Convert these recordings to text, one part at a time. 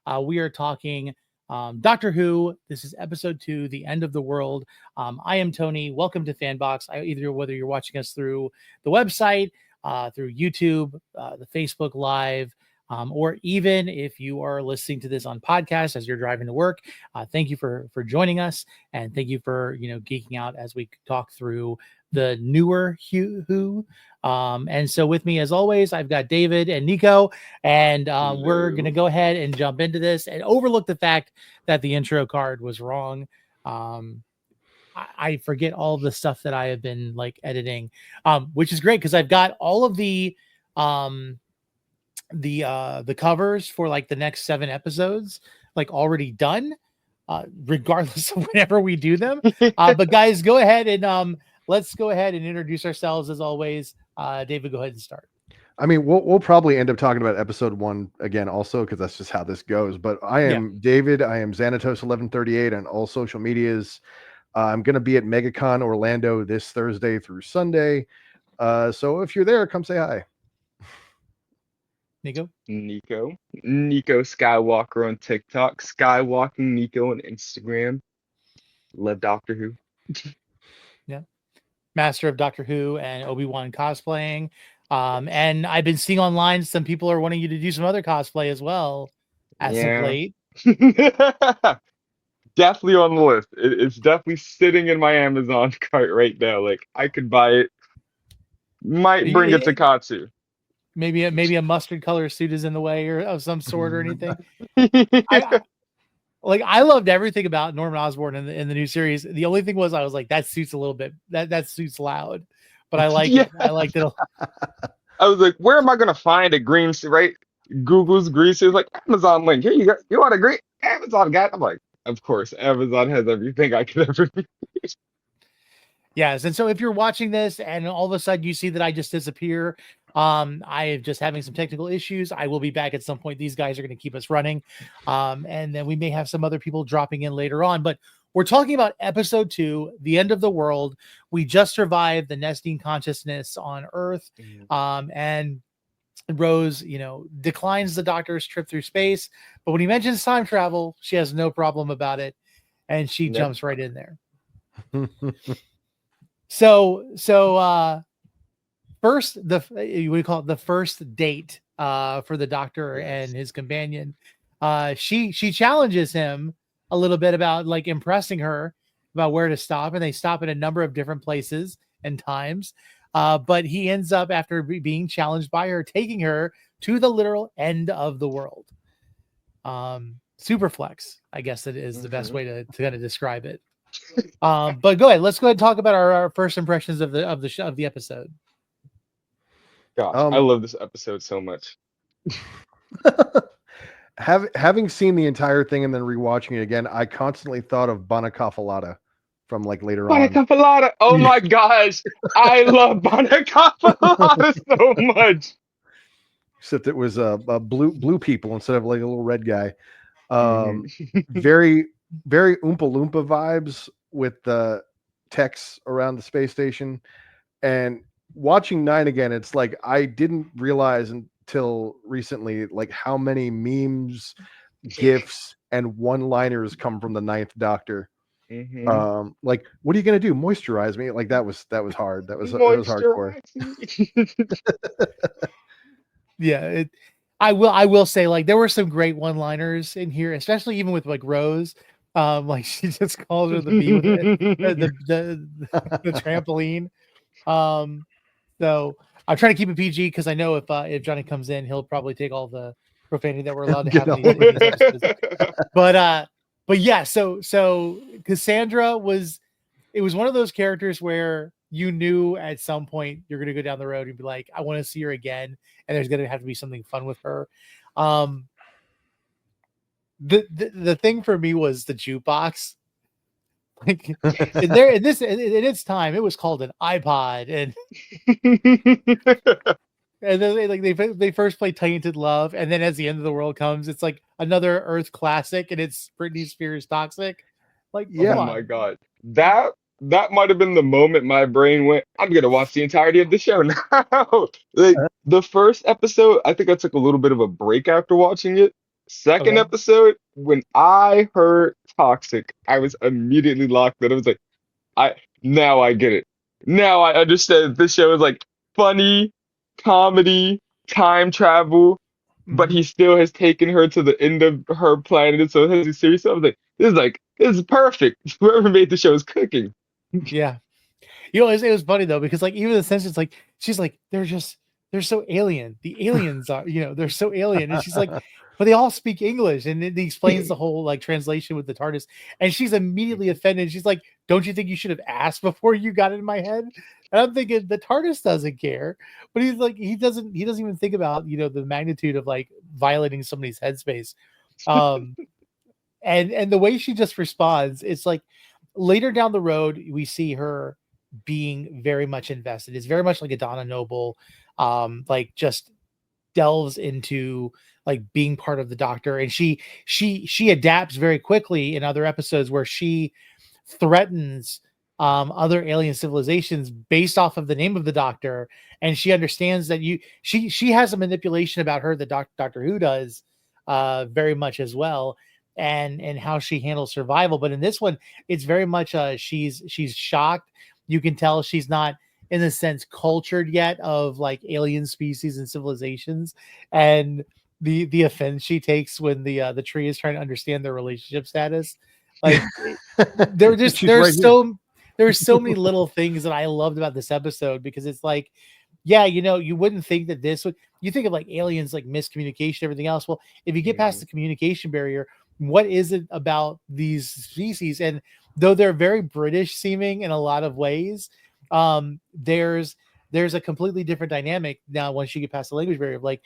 We are talking Doctor Who. This is episode 2, The End of the World. I am Tony. Welcome to FanBox. Whether you're watching us through the website, through YouTube, the Facebook Live, or even if you are listening to this on podcast as you're driving to work, thank you for joining us, and thank you for geeking out as we talk through the newer Who. And so with me, as always, I've got David and Nico, and we're gonna go ahead and jump into this and overlook the fact that the intro card was wrong. I forget all of the stuff that I have been editing, which is great because I've got all of the covers for the next 7 episodes already done, regardless of whenever we do them. But guys, go ahead and let's go ahead and introduce ourselves as always. David, go ahead and start. I mean, we'll probably end up talking about episode 1 again also, because that's just how this goes. But I am David. I am Xanatos1138 on all social medias. I'm going to be at MegaCon Orlando this Thursday through Sunday. So if you're there, come say hi. Nico Skywalker on TikTok, Skywalking Nico on Instagram. Love Doctor Who. Yeah. Master of Doctor Who and Obi-Wan cosplaying. And I've been seeing online some people are wanting you to do some other cosplay as well as of late. Definitely on the list. It's definitely sitting in my Amazon cart right now. I could buy it. Might bring it to Katsu. Maybe a mustard color suit is in the way or of some sort or anything. I loved everything about Norman Osborn in the new series. The only thing was I was like, that suit's a little bit that suit's loud, but I like it. I liked it. I was like, where am I gonna find a green suit? Right? Google's green suit. Like Amazon link. Here you go. You want a green Amazon guy? I'm like, of course, Amazon has everything I could ever need. Yes, and so if you're watching this and all of a sudden you see that I just disappear, I am just having some technical issues. I will be back at some point. These guys are going to keep us running, and then we may have some other people dropping in later on. But we're talking about episode 2, The End of the World. We just survived the nesting consciousness on Earth, and Rose, declines the Doctor's trip through space. But when he mentions time travel, she has no problem about it, and she jumps right in there. So first, we call it the first date for the Doctor and his companion. She challenges him a little bit about impressing her about where to stop, and they stop at a number of different places and times. But he ends up, after being challenged by her, taking her to the literal end of the world. Superflex, I guess it is the best way to kind of describe it. But go ahead. Let's go ahead and talk about our first impressions of the episode. God, I love this episode so much. Having seen the entire thing and then rewatching it again, I constantly thought of Bonacafalata from later on. Bonacafalata! Oh my gosh, I love Bonacafalata so much. Except it was blue people instead of a little red guy. Very very Oompa Loompa vibes with the techs around the space station. And watching 9 again, it's I didn't realize until recently how many memes, gifs, and one-liners come from the 9th Doctor. What are you gonna do? Moisturize me? That was hard. That was hardcore. Yeah, I will say there were some great one-liners in here, especially even with Rose. She just calls her the bee with the trampoline. So I'm trying to keep it PG because I know if Johnny comes in, he'll probably take all the profanity that we're allowed to have in these episodes. But yeah, so Cassandra was one of those characters where you knew at some point you're going to go down the road and be like, I want to see her again, and there's going to have to be something fun with her. The thing for me was the jukebox. In its time, it was called an iPod, and then they first play Tainted Love, and then as the end of the world comes, it's another Earth classic, and it's Britney Spears Toxic. Oh my god, that might have been the moment my brain went, I'm gonna watch the entirety of the show now. The first episode, I think I took a little bit of a break after watching it. Second Okay. episode, when I heard toxic, I was immediately locked in. I was like, now I get it. Now I understand this show is like funny, comedy, time travel, but Mhm. he still has taken her to the end of her planet, and so has a series. So I was like, this is perfect. Whoever made the show is cooking. Yeah. It was funny though, because like even the sense it's like she's like they're so alien. The aliens are, they're so alien, and she's like, but they all speak English, and it explains the whole like translation with the TARDIS, and she's immediately offended. She's like, "Don't you think you should have asked before you got in my head?" And I'm thinking the TARDIS doesn't care, but he's like he doesn't even think about the magnitude of like violating somebody's headspace. Um, and the way she just responds, it's like later down the road we see her being very much invested. It's very much like a Donna Noble, like just delves into like being part of the Doctor, and she adapts very quickly in other episodes where she threatens other alien civilizations based off of the name of the Doctor, and she understands that she has a manipulation about her that Doctor Who does very much as well, and how she handles survival. But in this one, it's very much she's shocked. You can tell she's not in the sense cultured yet of like alien species and civilizations, and the offense she takes when the tree is trying to understand their relationship status. Like there just She's right here. there's so many little things that I loved about this episode, because it's like, yeah, you wouldn't think that this would, you think of like aliens, like miscommunication, everything else. Well, if you get past the communication barrier, what is it about these species? And though they're very British seeming in a lot of ways, there's a completely different dynamic now once you get past the language barrier of like,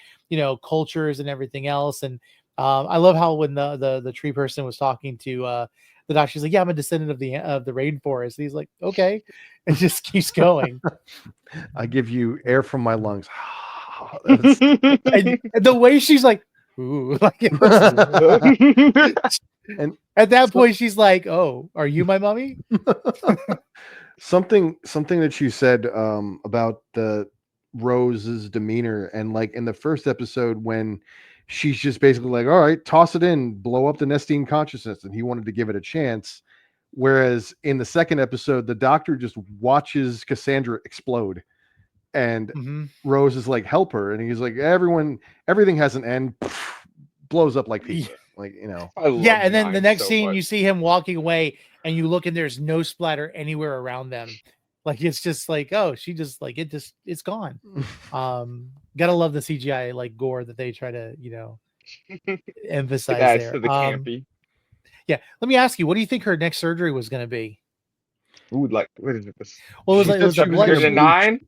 cultures and everything else. And I love how when the tree person was talking to the Doctor, she's like, "Yeah, I'm a descendant of the rainforest." And he's like, "Okay," and just keeps going. I give you air from my lungs. And the way she's like, "Ooh," like it was, And at that so, point, she's like, "Oh, are you my mommy?" something that you said about the Rose's demeanor, and like in the first episode when she's just basically like, all right, toss it in, blow up the Nestine consciousness, and he wanted to give it a chance. Whereas in the second episode, the Doctor just watches Cassandra explode, and Mm-hmm. Rose is like, help her, and he's like, everything has an end, blows up like pizza, like I Yeah, love and then the Nine next so scene, you much. see him walking away, and you look, and there's no splatter anywhere around them. Like it's just like, oh, she just like it's gone. Gotta love the CGI like gore that they try to It emphasize adds there. to the campy. Yeah. Let me ask you, what do you think her next surgery was going to be? Ooh, like what is it? This Well, she it said was a she was blood. gonna Septuagint bleach. nine.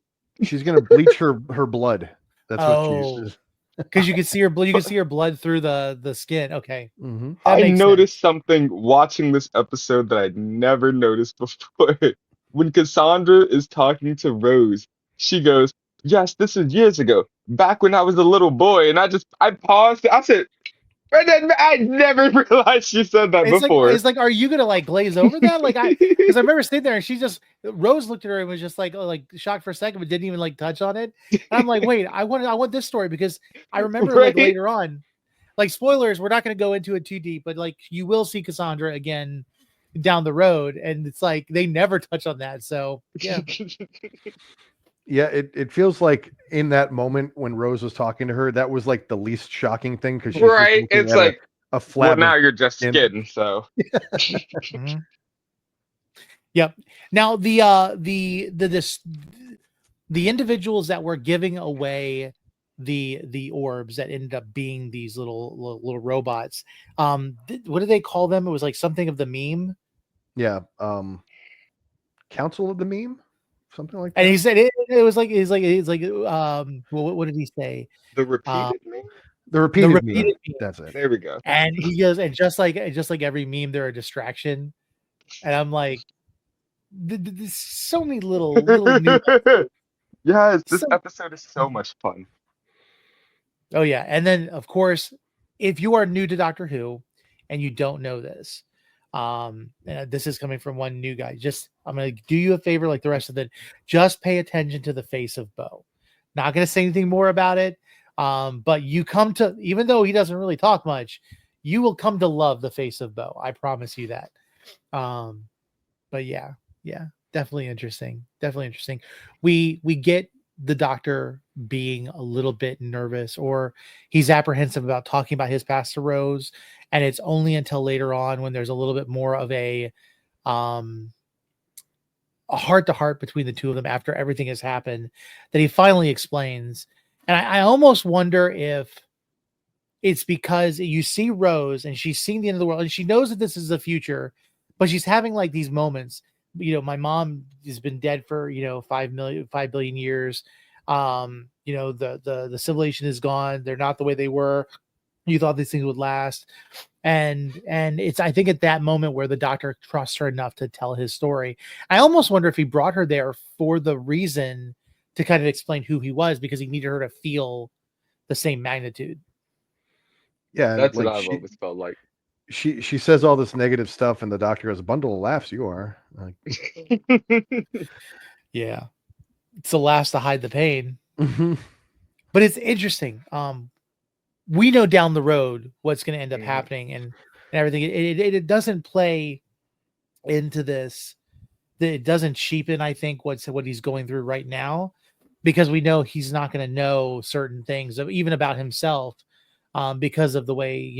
She's gonna bleach her blood. That's what she Oh, uses. because you can see her blood. You can see her blood through the skin. Okay, Mm-hmm. that I makes sense. noticed something watching this episode that I'd never noticed before. When Cassandra is talking to Rose, she goes, "Yes, this is years ago, back when I was a little boy." And I paused. I said, "And then I never realized she said that before." It's like, are you gonna like glaze over that? Like because I remember sitting there and she just Rose looked at her and was just like shocked for a second, but didn't even like touch on it. And I'm like, wait, I want this story, because I remember like Right? later on, like spoilers, we're not gonna go into it too deep, but like you will see Cassandra again down the road, and it's like they never touch on that. So yeah. Yeah, it feels like in that moment when Rose was talking to her, that was like the least shocking thing, because she's just Right? looking It's at a, like, a well, flab now of you're just skin. skin, so. Mhm. Yep. Now the individuals that were giving away the orbs that ended up being these little robots. What do they call them? It was like something of the meme. Yeah. Council of the Meme, something like And that. he said it was like what did he say? The Uh, repeated me? The the repeated meme. repeated meme. That's it. There we go. And he goes, and just like every meme, they're a distraction. And I'm like, there's so many little new. Yes, this So episode is so much fun. Oh yeah, and then of course, if you are new to Doctor Who and you don't know this, this is coming from one new guy. Just I'm gonna do you a favor, like the rest of it. Just pay attention to the face of Bo. Not gonna say anything more about it. But you come to, even though he doesn't really talk much, you will come to love the face of Bo. I promise you that. But yeah, definitely interesting. Definitely interesting. We get the doctor being a little bit nervous, or he's apprehensive about talking about his past to Rose, and it's only until later on when there's a little bit more of a heart to heart between the two of them after everything has happened that he finally explains. And I almost wonder if it's because you see Rose and she's seeing the end of the world and she knows that this is the future, but she's having like these moments. My mom has been dead for 5 billion years. The civilization is gone. They're not the way they were. You thought these things would last. And it's, I think, at that moment where the doctor trusts her enough to tell his story. I almost wonder if he brought her there for the reason to kind of explain who he was, because he needed her to feel the same magnitude. Yeah, That's what like I've always felt like. she says all this negative stuff, and the doctor goes, "A bundle of laughs, you are." Like, Yeah, it's the last to hide the pain. mhm. But it's interesting. We know down the road what's going to end up Mhm. happening and everything. It doesn't play into this. It doesn't cheapen, I think, what he's going through right now, because we know he's not going to know certain things even about himself, because of the way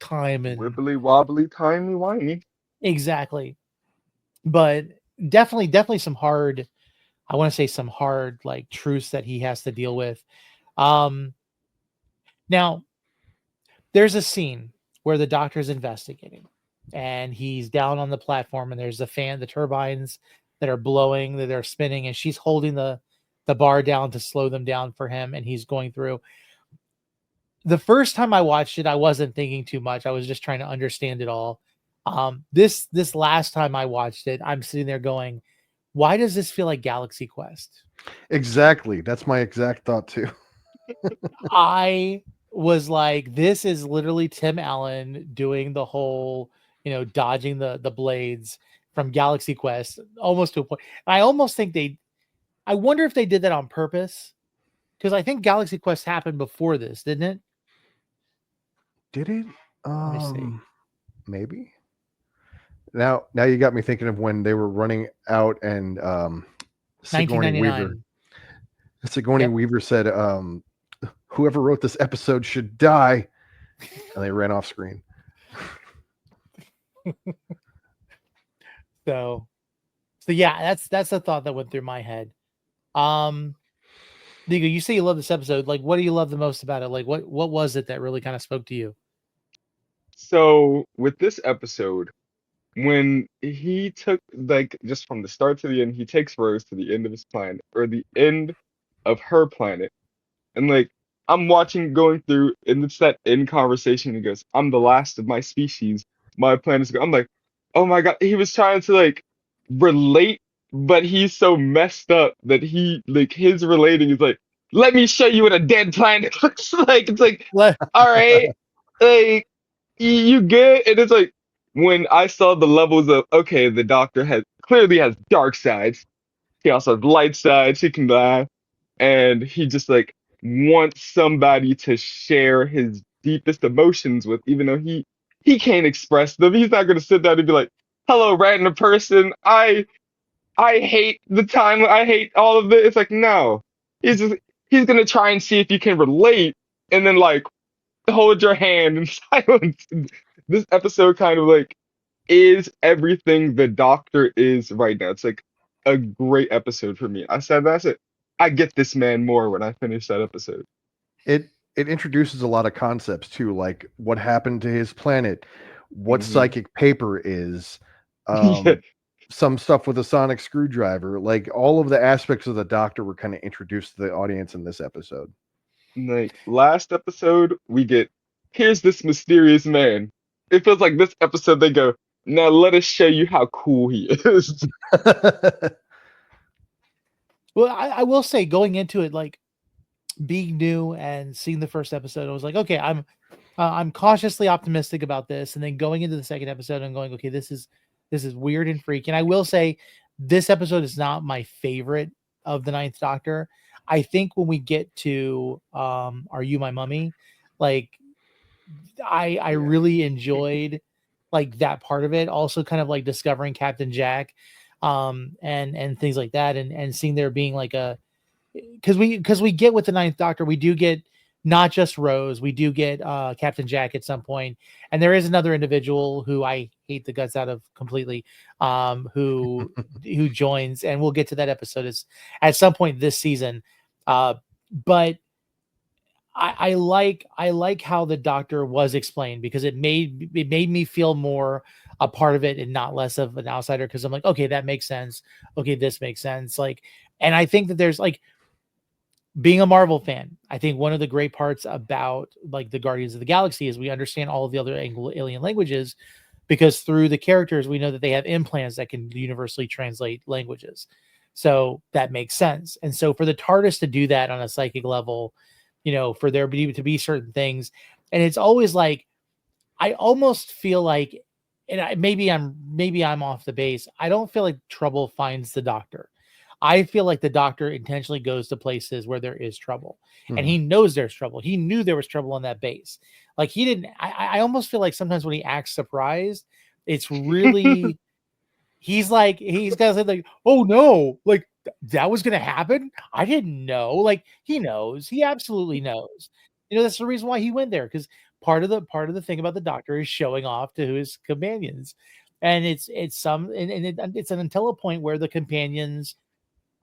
time and Wibbly wobbly, timey wimey. exactly. But definitely some hard. I want to say some hard like truths that he has to deal with. Now there's a scene where the doctor's investigating and he's down on the platform and there's the turbines that are blowing, that are spinning, and she's holding the bar down to slow them down for him, and he's going through. The first time I watched it, I wasn't thinking too much. I was just trying to understand it all. This last time I watched it, I'm sitting there going, why does this feel like Galaxy Quest? Exactly. That's my exact thought too. I was like, this is literally Tim Allen doing the whole, dodging the blades from Galaxy Quest, almost to a point. I almost think I wonder if they did that on purpose, because I think Galaxy Quest happened before this, didn't it? Did it? Let me see. Maybe. Now you got me thinking of when they were running out and Sigourney Weaver. 1999. Sigourney Yep. Weaver said, "Whoever wrote this episode should die," and they ran off screen. So yeah, that's the thought that went through my head. Diego, you say you love this episode. Like, what do you love the most about it? Like, what was it that really kind of spoke to you? So with this episode, when he took, like, just from the start to the end, he takes Rose to the end of his planet, or the end of her planet. And like I'm watching going through, and it's that end conversation. He goes, "I'm the last of my species. My planet's go." I'm like, oh my God. He was trying to like relate, but he's so messed up that he like his relating is like, "Let me show you what a dead planet looks like." It's like, all right, like you good? And it's like when I saw the levels of, okay, the doctor clearly has dark sides. He also has light sides. He can lie, and he just like wants somebody to share his deepest emotions with, even though he can't express them. He's not gonna sit down and be like, "Hello, random person. I hate the time. I hate all of it." It's like, no. He's gonna try and see if you can relate, and then like hold your hand in silence. This episode kind of like is everything the doctor is right now. It's like a great episode for me. I said that's it. I get this man more when I finish that episode. It introduces a lot of concepts too, like what happened to his planet, what Hmm. psychic paper is, Yeah, some stuff with a sonic screwdriver. Like all of the aspects of the doctor were kind of introduced to the audience in this episode. like last episode, we get, here's this mysterious man. It feels like this episode they go, now let us show you how cool he is. Well, I will say, going into it, like being new and seeing the first episode, I was like, okay, I'm cautiously optimistic about this. And then going into the second episode, I'm going, okay, this is weird and freaky. And I will say, this episode is not my favorite of the Ninth Doctor. I think when we get to Are You My Mummy, like I really enjoyed like that part of it. Also kind of like discovering Captain Jack and things like that, and seeing there being like a because we get with the Ninth Doctor, we do get not just Rose, we do get Captain Jack at some point, and there is another individual who I hate the guts out of completely, who joins, and we'll get to that episode at some point this season. But I like how the Doctor was explained, because it made me feel more a part of it and not less of an outsider, because I'm like, okay, that makes sense. Okay, this makes sense. Like, and I think that there's like, being a Marvel fan, I think one of the great parts about like the Guardians of the Galaxy is we understand all of the other alien languages, because through the characters we know that they have implants that can universally translate languages. So that makes sense. And so for the TARDIS to do that on a psychic level, for there to be certain things, and it's always like, I almost feel like, and maybe I'm off the base. I don't feel like trouble finds the Doctor. I feel like the Doctor intentionally goes to places where there is trouble, and he knows there's trouble. He knew there was trouble on that base. Like he didn't. I almost feel like sometimes when he acts surprised, it's really he's like he's got to say like, oh no, like that was gonna happen. I didn't know. Like he knows. He absolutely knows. That's the reason why he went there, because part of the thing about the Doctor is showing off to his companions, and it's until a point where the companions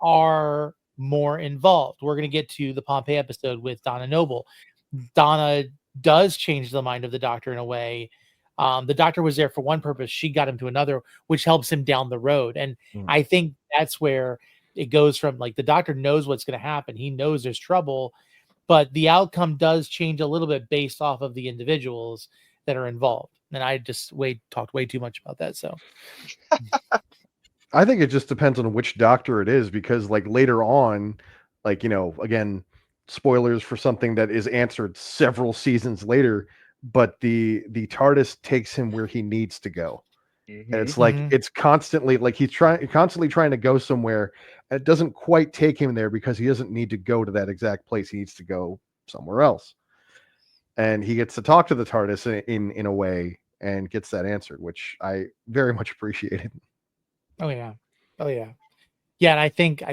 are more involved. We're going to get to the Pompeii episode with Donna Noble. Donna does change the mind of the Doctor in a way. The Doctor was there for one purpose. She got him to another, which helps him down the road. And I think that's where it goes from, like, the Doctor knows what's going to happen. He knows there's trouble, but the outcome does change a little bit based off of the individuals that are involved. And I just talked way too much about that. So I think it just depends on which Doctor it is, because like later on, like, again, spoilers for something that is answered several seasons later, but the TARDIS takes him where he needs to go. And it's like it's constantly like he's constantly trying to go somewhere, and it doesn't quite take him there because he doesn't need to go to that exact place. He needs to go somewhere else. And he gets to talk to the TARDIS in a way and gets that answered, which I very much appreciated. Oh yeah. Yeah, and I think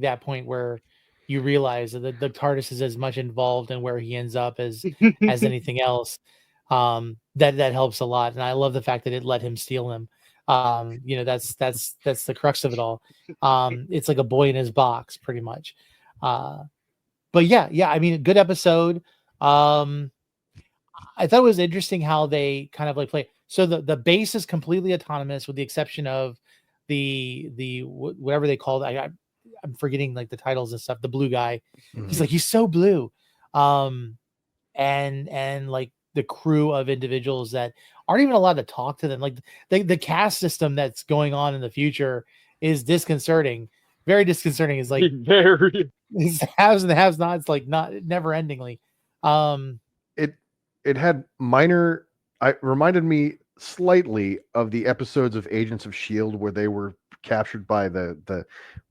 that point where you realize that the TARDIS is as much involved in where he ends up as anything else. That helps a lot, and I love the fact that it let him steal him. That's the crux of it all. It's like a boy in his box, pretty much. But yeah. I mean, a good episode. I thought it was interesting how they kind of like play. So the base is completely autonomous, with the exception of the whatever they call it. I'm forgetting like the titles and stuff. The blue guy, he's so blue, and like the crew of individuals that aren't even allowed to talk to them. Like the caste system that's going on in the future is disconcerting, very disconcerting. Is like very. it's haves and have nots, like not never endingly. It had minor. It reminded me slightly of the episodes of Agents of S.H.I.E.L.D. where they were captured by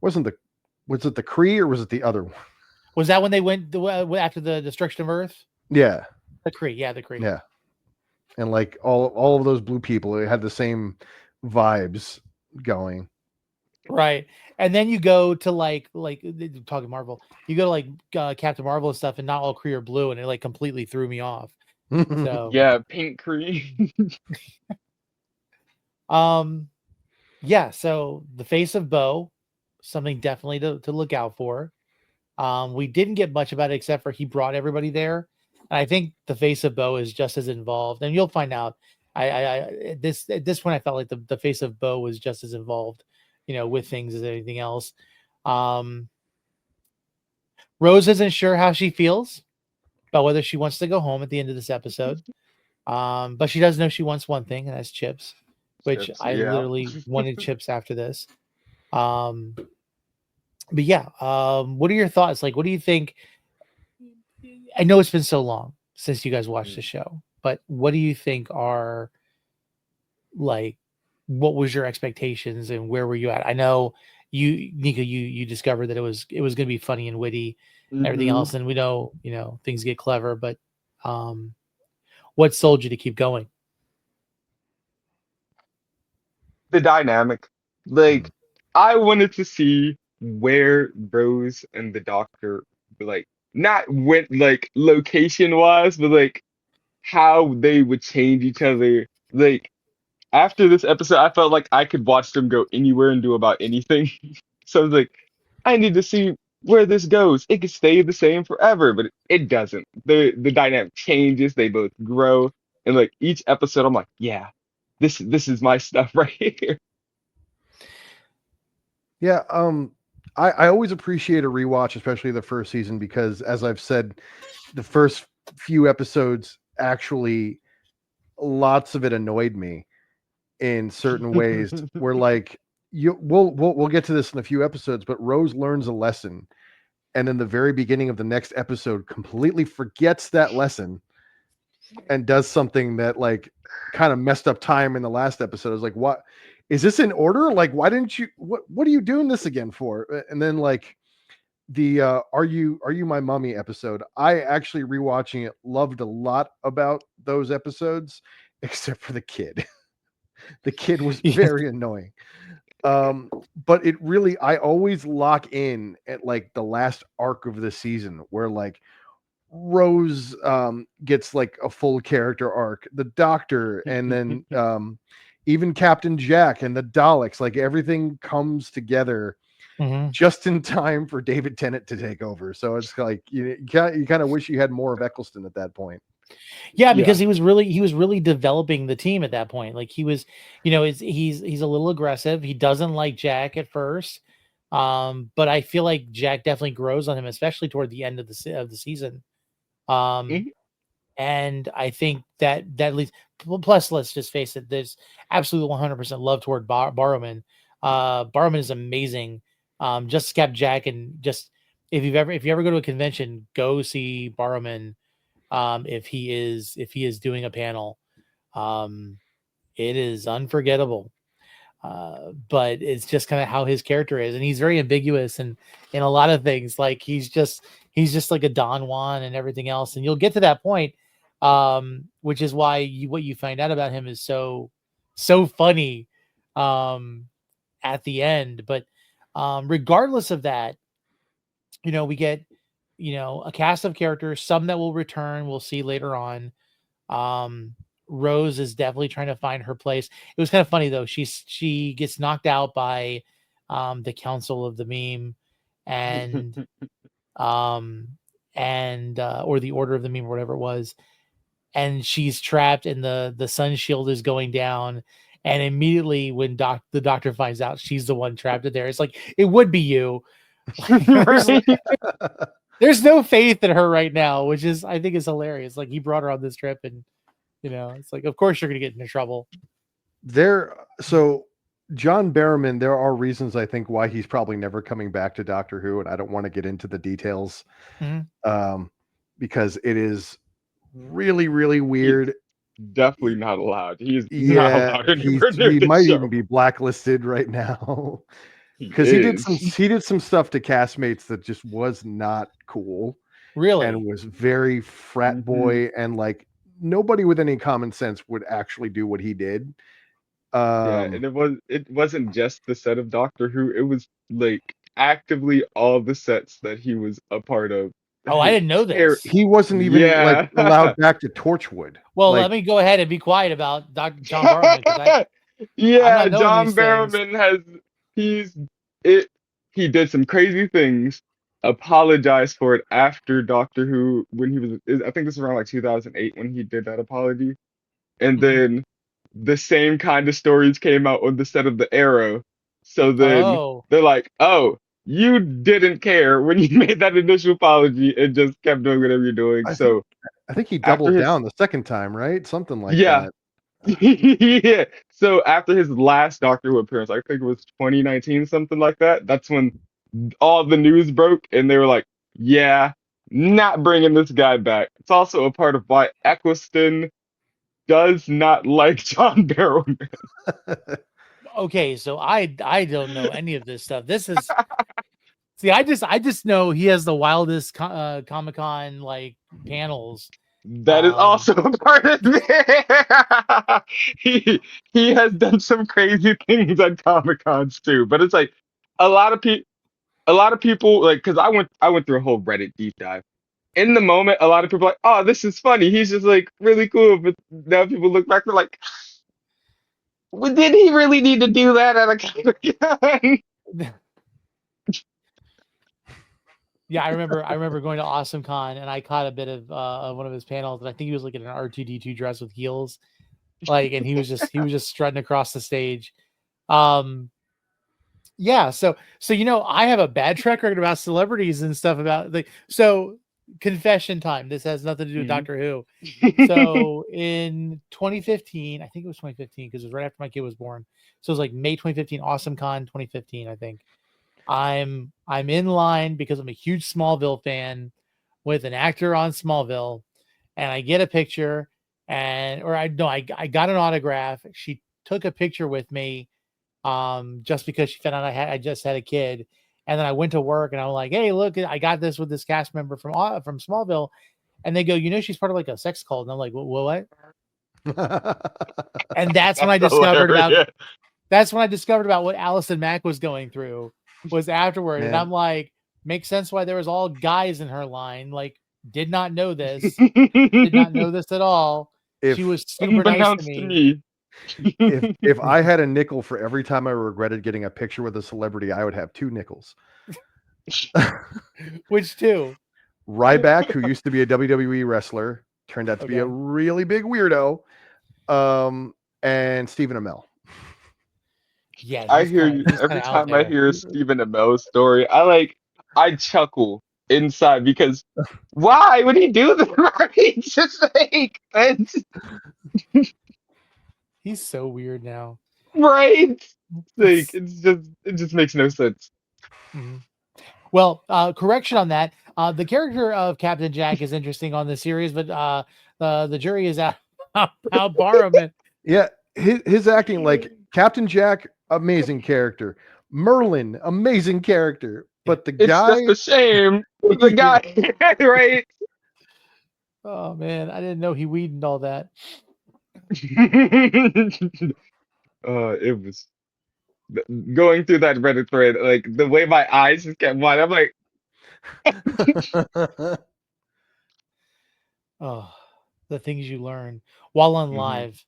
was it the Kree or was it the other one? Was that when they went after the destruction of Earth? Yeah. The Kree. Yeah, the Kree. Yeah. And like all of those blue people, it had the same vibes going. Right. And then you go to like talking Marvel, you go to like Captain Marvel and stuff, and not all Kree are blue, and it like completely threw me off. So yeah, pink Kree. Yeah, so the face of Bo, something definitely to look out for. We didn't get much about it except for he brought everybody there. And I think the face of Bo is just as involved, and you'll find out. At this point I felt like the face of Bo was just as involved, with things as anything else. Rose isn't sure how she feels about whether she wants to go home at the end of this episode. But she does know she wants one thing, and that's chips, which I literally wanted chips after this. But yeah, what are your thoughts? Like, what do you think? I know it's been so long since you guys watched the show, but what do you think are like, what was your expectations and where were you at? I know Nico, you discovered that it was going to be funny and witty, and everything Hmm. else, and we know things get clever, but what sold you to keep going? The dynamic. Like, I wanted to see where Rose and the Doctor, like, not went, like, location wise, but like how they would change each other. Like, after this episode, I felt like I could watch them go anywhere and do about anything. So I was like, I need to see where this goes. It could stay the same forever, but it doesn't. The dynamic changes, they both grow. And like each episode, I'm like, yeah, this is my stuff right here. Yeah, I always appreciate a rewatch, especially the first season, because as I've said, the first few episodes actually lots of it annoyed me in certain ways. Where like we'll get to this in a few episodes, but Rose learns a lesson, and in the very beginning of the next episode, completely forgets that lesson and does something that like kind of messed up time in the last episode. I was like, what is this in order? Like, why didn't you what are you doing this again for? And then like the are you my mummy episode, I actually rewatching it loved a lot about those episodes, except for the kid. The kid was very annoying. But it really, I always lock in at like the last arc of the season where like Rose gets like a full character arc, the Doctor, and then even Captain Jack and the Daleks, like everything comes together Mhm. just in time for David Tennant to take over. So it's like you kind of wish you had more of Eccleston at that point. Yeah, Yeah. because he was really developing the team at that point. Like he was, he's a little aggressive. He doesn't like Jack at first, but I feel like Jack definitely grows on him, especially toward the end of the season. Um, Mhm. and I think that leads. Plus, let's just face it, there's absolutely 100% love toward Barrowman. Barrowman is amazing. Just kept Jack, and just if you ever go to a convention, go see Barrowman. If he is doing a panel, um, it is unforgettable. But it's just kind of how his character is, and he's very ambiguous and in a lot of things. Like he's just like a Don Juan and everything else. And you'll get to that point, which is why what you find out about him is so funny um, at the end. But regardless of that, we get a cast of characters, some that will return. We'll see later on. Um, Rose is definitely trying to find her place. It was kind of funny though. She gets knocked out by the Council of the Meme and um or the Order of the Meme or whatever it was. And she's trapped and the sun shield is going down. And immediately when the doctor finds out she's the one trapped in there, it's like it would be you. Right. There's no faith in her right now, which is I think is hilarious. Like he brought her on this trip and it's like, of course you're going to get into trouble. So John Barrowman, there are reasons I think why he's probably never coming back to Doctor Who, and I don't want to get into the details, because it is really, really He's weird. definitely not allowed. He is not Yeah, allowed to return he the might even show. be blacklisted right now He because is. he did some stuff to castmates that just was not cool and Really? was very frat Hmm. boy, and like nobody with any common sense would actually do what he did. Yeah, and it wasn't just the set of Doctor Who. It was like actively all the sets that he was a part of. Oh, I didn't know Ter- this. He wasn't even like yeah. allowed back to Torchwood. Well, Like let me go ahead and be quiet about Dr. John Barrowman because I'm Yeah, not knowing John these things. Barrowman has he's it he did some crazy things, apologized for it after Doctor Who when he was I think this was around like 2008 when he did that apology. And Mhm. then the same kind of stories came out on the set of The Arrow. So then Oh, they're like, "Oh, you didn't care when you made that initial apology and just kept doing whatever you're doing." I think So I think he after doubled his down the second time, right? Something like yeah, that. yeah. So after his last Doctor Who appearance, I think it was 2019, something like that. That's when all the news broke, and they were like, "Yeah, not bringing this guy back." It's also a part of why Eccleston does not like John Barrowman. Okay, so I don't know any of this stuff. This is see, I just know he has the wildest Comic-Con like panels. That is also a part of it. He has done some crazy things at Comic Cons too, but it's like a lot of people, like, because I went through a whole Reddit deep dive. In the moment, a lot of people are like, oh, this is funny. He's just like really cool, but now people look back, they're like, well, did he really need to do that at a Comic Con? Yeah, I remember going to Awesome Con and I caught a bit of one of his panels, and I think he was like in an R2D2 dress with heels, like, and he was just strutting across the stage. Yeah, so I have a bad track record about celebrities and stuff about like so confession time. This has nothing to do with Doctor Who. So in 2015, I think it was 2015 because it was right after my kid was born. So it was like May 2015, Awesome Con 2015, I think. I'm in line because I'm a huge Smallville fan with an actor on Smallville, and I get a picture, I got an autograph. She took a picture with me, just because she found out I just had a kid, and then I went to work and I'm like, hey, look, I got this with this cast member from Smallville, and they go, she's part of like a sex cult, and I'm like, what? And that's when I That's discovered about hilarious. what Allison Mack was going through was afterward. Man. And I'm like, makes sense why there was all guys in her line. Like, did not know this. Did not know this at all. She was super nice to Unbeknownst to me. me. If I had a nickel for every time I regretted getting a picture with a celebrity, I would have 2 nickels. Which two? Ryback, who used to be a WWE wrestler, turned out to be a really big weirdo. And Stephen Amell. Yeah, I hear you every time I hear a Stephen Amell story. I chuckle inside because why would he do that? It's just like he's so weird now. right. Like it just makes no sense. Mm-hmm. Well, correction on that. The character of Captain Jack is interesting on the series, but the jury is out Barrowman. Yeah, his acting, like Captain Jack, amazing character. Merlin, amazing character. But the It's guy, just a shame. The guy, right? Oh man, I didn't know he weeded all that. It was going through that Reddit thread, like the way my eyes just kept wide. I'm like, oh, the things you learn while on Mhm. live.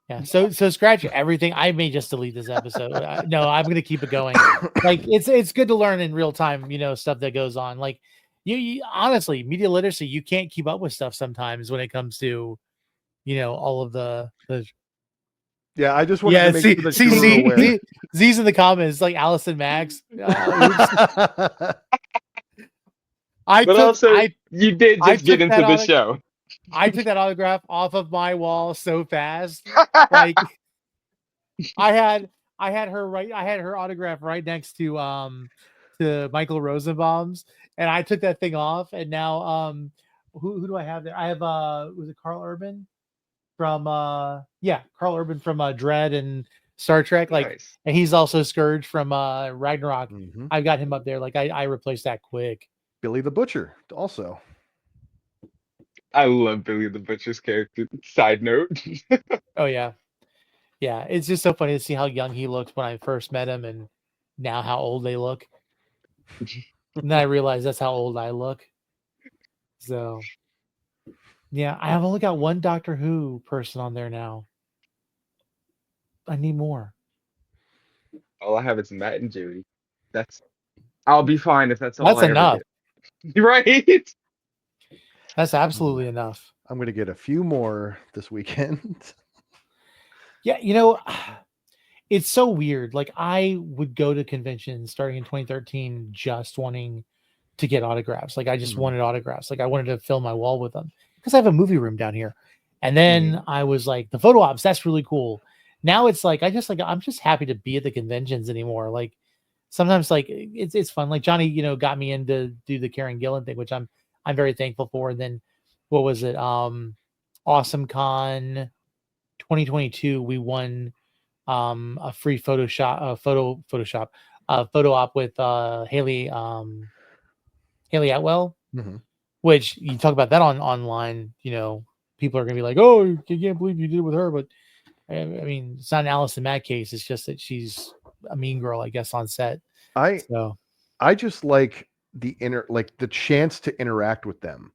Yeah. So scratch everything. I may just delete this episode. No, I'm gonna keep it going. Like it's good to learn in real time, stuff that goes on. Like you honestly, media literacy, you can't keep up with stuff sometimes when it comes to, all of the yeah, I just wanted to make sure that you were aware. Z's in the comments like Allison Max. You did just get into the show. I took that autograph off of my wall so fast. Like I had her autograph right next to Michael Rosenbaum's, and I took that thing off, and now who do I have there? I have was it Carl Urban from Carl Urban from Dread and Star Trek, like Nice. and he's also Scourge from Ragnarok. Mhm. I've got him up there. Like I replaced that quick. Billy the Butcher, also. I love Billy the Butcher's character. Side note. Oh yeah. Yeah, it's just so funny to see how young he looked when I first met him and now how old they look. And then I realized that's how old I look. So yeah, I have only got one Doctor Who person on there now. I need more. All I have is Matt and Judy. I'll be fine if that's all That's I ever enough. get. Right? That's absolutely enough. I'm going to get a few more this weekend. Yeah, it's so weird. Like I would go to conventions starting in 2013 just wanting to get autographs. Like I just wanted autographs. Like I wanted to fill my wall with them because I have a movie room down here. And then I was like, the photo ops, that's really cool. Now it's like I'm just happy to be at the conventions anymore. Like sometimes like it's fun. Like Johnny, got me in to do the Karen Gillan thing, which I'm very thankful for. And then what was it? Awesome Con 2022, we won a free photo op with Haley Atwell, which you talk about that online, people are gonna be like, oh, you can't believe you did it with her, but I mean, it's not an Allison Mack case. It's just that she's a mean girl, I guess, on set. So I just like the chance to interact with them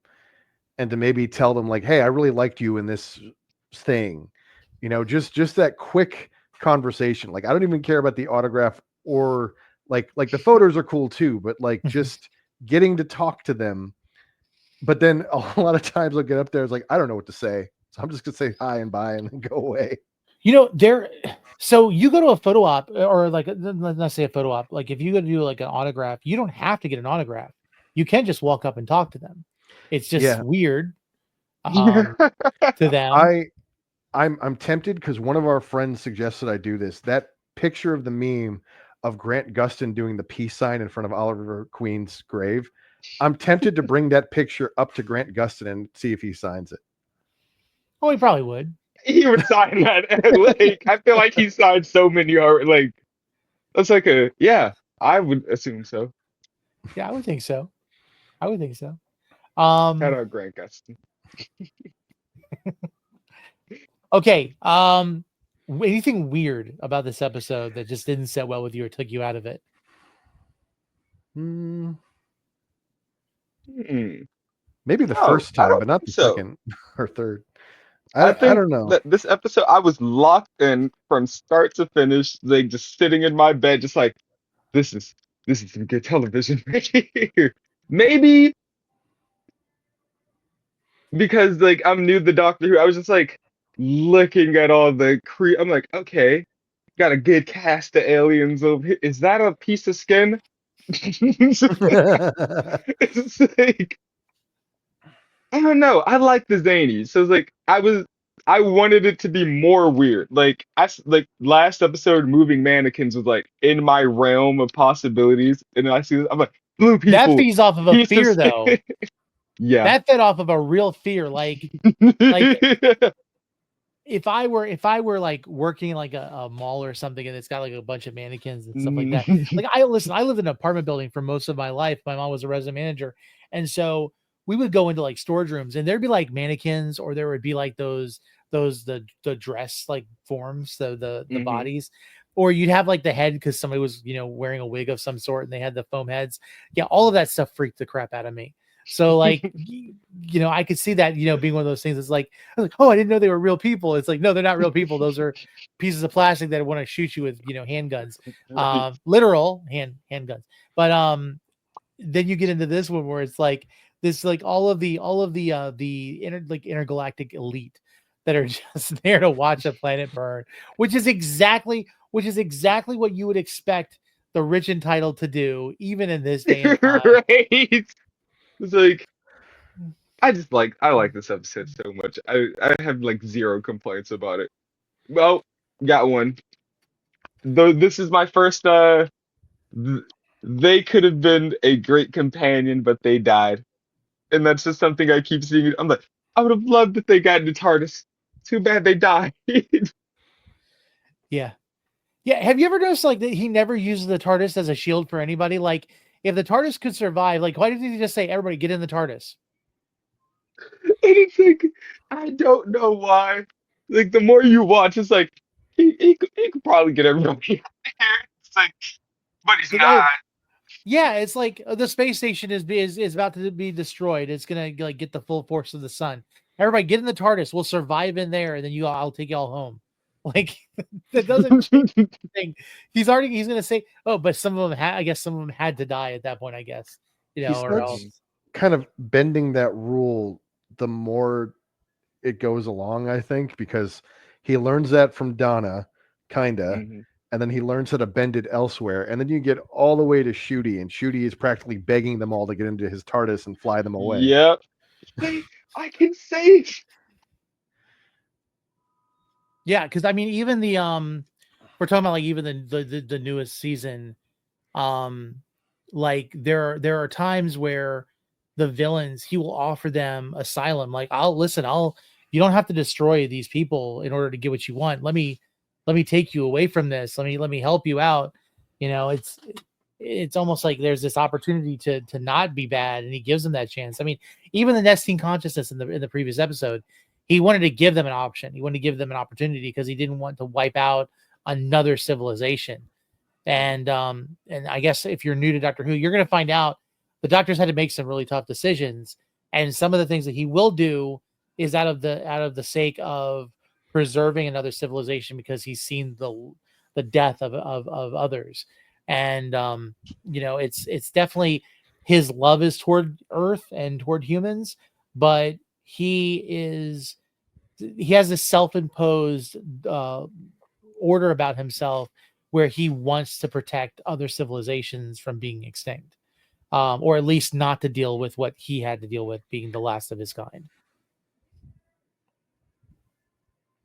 and to maybe tell them like, hey, I really liked you in this thing. Just that quick conversation. Like, I don't even care about the autograph or like the photos are cool too, but like just getting to talk to them. But then a lot of times I'll get up there, it's like, I don't know what to say. So I'm just gonna say hi and bye and then go away. So you go to a photo op, or like, let's not say a photo op. Like if you go to do like an autograph, you don't have to get an autograph. You can just walk up and talk to them. It's just weird to them. I'm tempted because one of our friends suggested I do this. That picture of the meme of Grant Gustin doing the peace sign in front of Oliver Queen's grave. I'm tempted to bring that picture up to Grant Gustin and see if he signs it. Oh, he probably would. He would sign that. Like, I feel like he signed so many art. Like, that's like I would assume so. Yeah, I would think so. Shout out Grant Gustin. Okay. Anything weird about this episode that just didn't sit well with you or took you out of it? Maybe the first time, but not the second or third. I don't know. That this episode, I was locked in from start to finish, like just sitting in my bed, just like, this is some good television right here. Maybe because like I'm new to Doctor Who, I was just like looking at all the I'm like, okay, got a good cast of aliens over here. Is that a piece of skin? It's like, I don't know. I like the zanies. So it's like I wanted it to be more weird. Like like last episode, moving mannequins was like in my realm of possibilities, and I see this, I'm like, blue people. That feeds off of a fear, though. Yeah, that fed off of a real fear. Like if I were like working like a mall or something, and it's got like a bunch of mannequins and stuff like that. Like I lived in an apartment building for most of my life. My mom was a resident manager, and so we would go into like storage rooms, and there'd be like mannequins, or there would be like the dress like forms, the bodies, or you'd have like the head because somebody was wearing a wig of some sort, and they had the foam heads. Yeah, all of that stuff freaked the crap out of me. So like, I could see that, being one of those things. It's like, I was like, oh, I didn't know they were real people. It's like, no, they're not real people. Those are pieces of plastic that want to shoot you with, handguns, literal handguns. But then you get into this one where it's like this, like all of the intergalactic elite that are just there to watch a planet burn, which is exactly what you would expect the rich entitled to do, even in this day and time. Right. It's like I like this episode so much. I have like zero complaints about it. Well, got one. Though this is my first they could have been a great companion, but they died. And that's just something I keep seeing. I'm like, I would have loved if they got into TARDIS. Too bad they died. Yeah. Have you ever noticed like that he never uses the TARDIS as a shield for anybody? Like, if the TARDIS could survive, like, why didn't he just say, everybody get in the TARDIS? And it's like, I don't know why. Like, the more you watch, it's like, he could probably get everybody out there. It's like, but he's not. Yeah, it's like the space station is about to be destroyed. It's gonna like get the full force of the sun. Everybody get in the TARDIS. We'll survive in there, and then I'll take y'all home. Like, that doesn't change anything. He's gonna say, oh, but some of them had to die at that point, I guess. Or else. Kind of bending that rule the more it goes along, I think, because he learns that from Donna, kinda, and then he learns how to bend it elsewhere, and then you get all the way to Shooty, and Shooty is practically begging them all to get into his TARDIS and fly them away. Yep. I can save. Yeah, because I mean, even the we're talking about like even the newest season, like there are times where the villains, he will offer them asylum. Like, you don't have to destroy these people in order to get what you want. Let me let me take you away from this. Let me help you out. It's almost like there's this opportunity to not be bad, and he gives them that chance. I mean, even the nesting consciousness in the previous episode, he wanted to give them an option. He wanted to give them an opportunity because he didn't want to wipe out another civilization. And I guess if you're new to Doctor Who, you're going to find out the doctors had to make some really tough decisions, and some of the things that he will do is out of the sake of preserving another civilization because he's seen the death of others. And it's definitely his love is toward Earth and toward humans, but he has this self-imposed order about himself where he wants to protect other civilizations from being extinct, or at least not to deal with what he had to deal with, being the last of his kind.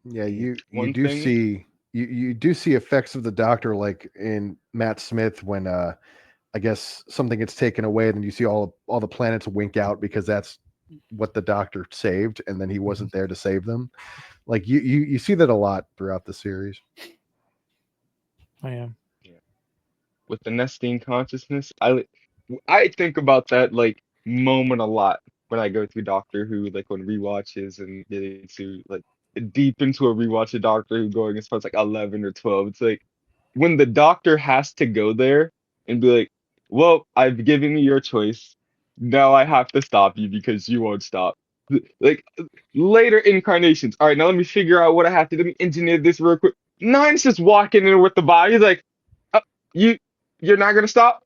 Yeah, you do see effects of the Doctor, like in Matt Smith when I guess something gets taken away, then you see all the planets wink out because that's what the Doctor saved, and then he wasn't there to save them. Like you see that a lot throughout the series. I am. Yeah. With the nesting consciousness, I think about that like moment a lot when I go through Doctor Who, like on rewatches and getting to like deep into a rewatch of Doctor Who, going as far as like 11 or 12. It's like when the Doctor has to go there and be like, "Well, I've given you your choice. Now I have to stop you because you won't stop." Like later incarnations. All right, now let me figure out what I have to do. Let me engineer this real quick. Nine's just walking in with the body. He's like, you you're not gonna stop?"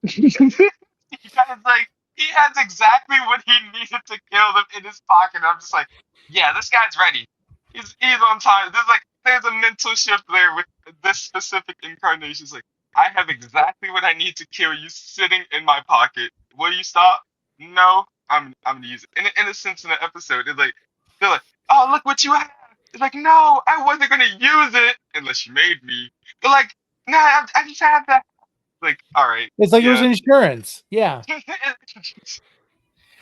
Because like he has exactly what he needed to kill them in his pocket. I'm just like, yeah, this guy's ready. He's on time. There's a mental shift there with this specific incarnation. It's like, I have exactly what I need to kill you sitting in my pocket. Will you stop? No, I'm gonna use it. In a sense, in the episode, it's like they're like, oh, look what you have. It's like, no, I wasn't gonna use it unless you made me. But like, nah, I just have that. Like, all right, It's like it was yeah. insurance. Yeah.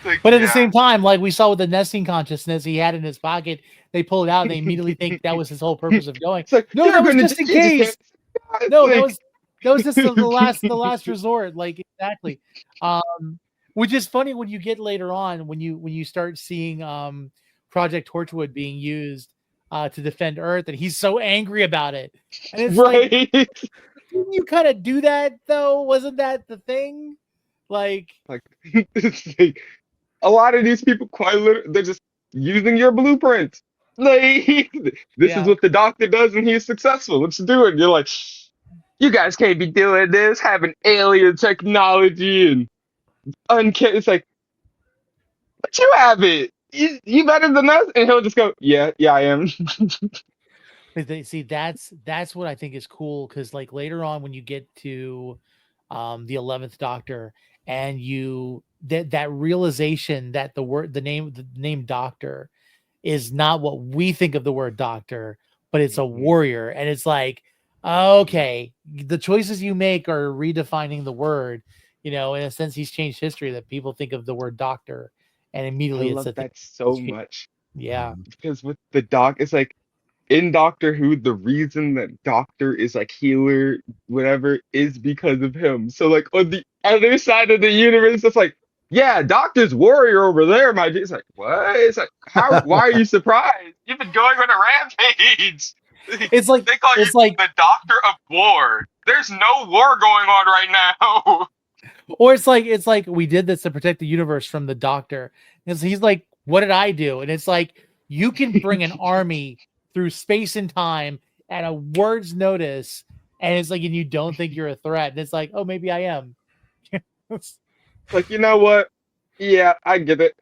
Like, But at the yeah. same time, like we saw with the nesting consciousness he had in his pocket, they pull it out and they immediately think that was his whole purpose of going. It's like, No, that was just in you just case. can't. No, Like, that was just the last resort. Like exactly. Which is funny when you get later on when you start seeing Project Torchwood being used to defend Earth, and he's so angry about it. And it's right. like, didn't you kind of do that though? Wasn't that the thing? Like It's like a lot of these people quite literally, they're just using your blueprint. Like, this is yeah. what the Doctor does and he's successful. Let's do it. And you're like, you guys can't be doing this, having alien technology and it's like, but you have it. You better than us. And he'll just go, yeah, I am. But see, that's what I think is cool, because like later on when you get to the 11th Doctor, and that realization that the name Doctor is not what we think of the word doctor, but it's a warrior, and it's like, okay, the choices you make are redefining the word. In a sense, he's changed history, that people think of the word doctor and I immediately it's love a thing. that so much. Yeah. Because with the doc, it's like in Doctor Who, the reason that Doctor is like healer, whatever, is because of him. So like on the other side of the universe, it's like, yeah, Doctor's warrior over there, my G. It's like, what? It's like, why are you surprised? You've been going on a rampage. It's like They call you the Doctor of War. There's no war going on right now. Or it's like we did this to protect the universe from the Doctor. And so he's like, what did I do? And it's like, you can bring an army through space and time at a word's notice, and it's like, and you don't think you're a threat. And it's like, oh, maybe I am. Like, you know what? Yeah, I get it.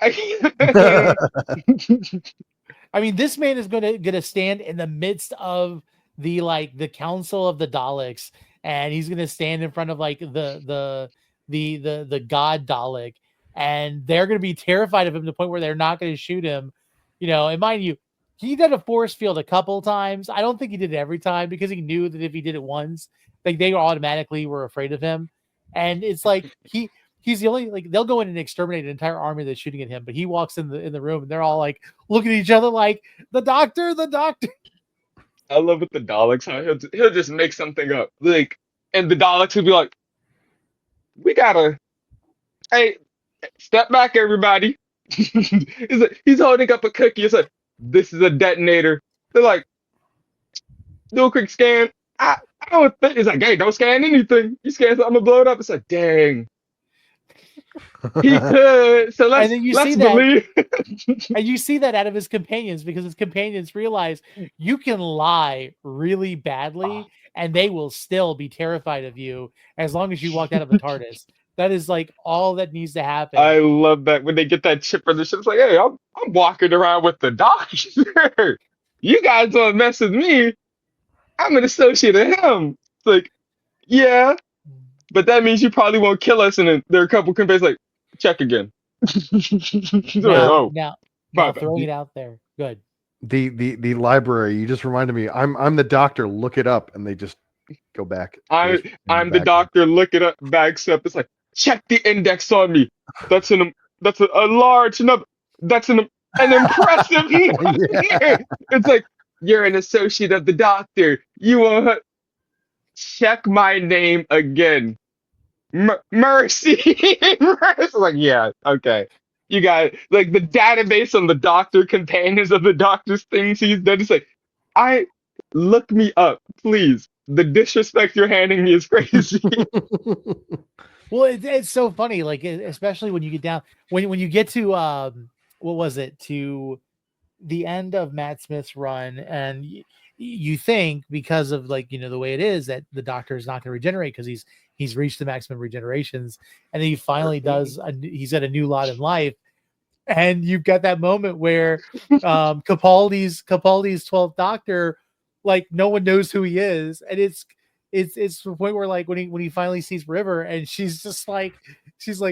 I mean, this man is gonna stand in the midst of the Council of the Daleks, and he's gonna stand in front of like the god Dalek, and they're gonna be terrified of him to the point where they're not gonna shoot him. And mind you, he did a force field a couple times. I don't think he did it every time, because he knew that if he did it once, like they automatically were afraid of him. And it's like he's the only, like, they'll go in and exterminate an entire army that's shooting at him, but he walks in the room and they're all like looking at each other like, the doctor. I love with the Daleks how he'll just make something up, like, and the Daleks will be like, "We gotta, hey, step back, everybody." He's holding up a cookie. It's like, "This is a detonator." They're like, "Do a quick scan." I, I don't think it's like, "Hey, don't scan anything. You scan something, I'm gonna blow it up." It's like, dang, he could. So And then you let's see that, believe. and you see that out of his companions, because his companions realize you can lie really badly and they will still be terrified of you as long as you walk out of a TARDIS. That is like all that needs to happen. I love that when they get that chip on the ship. It's like, "Hey, I'm walking around with the doctor. You guys don't mess with me. I'm an associate of him." It's like, yeah, but that means you probably won't kill us. And then there are a couple companies like, check again. He's like, Now, oh, now, my now bad. throwing it out there. Good. The library. You just reminded me. I'm the doctor. Look it up, and they just go back. I Goes I'm the back. doctor. Look it up. Backs up. It's like, check the index on me. That's a large number. That's an impressive number. Yeah. It's like, you're an associate of the doctor. You won't check my name again. Mercy. Mercy. Like, yeah, okay. You got like the database on the doctor companions of the doctor's things he's done. It's like, I look me up, please. The disrespect you're handing me is crazy. Well, it's so funny, like especially when you get down when you get to what was it, to the end of Matt Smith's run, and you think, because of, like, the way it is, that the doctor is not going to regenerate because he's reached the maximum regenerations, and then he finally does. He's at a new lot in life, and you've got that moment where Capaldi's 12th Doctor, like, no one knows who he is, and it's the point where, like, when he finally sees River, and she's like,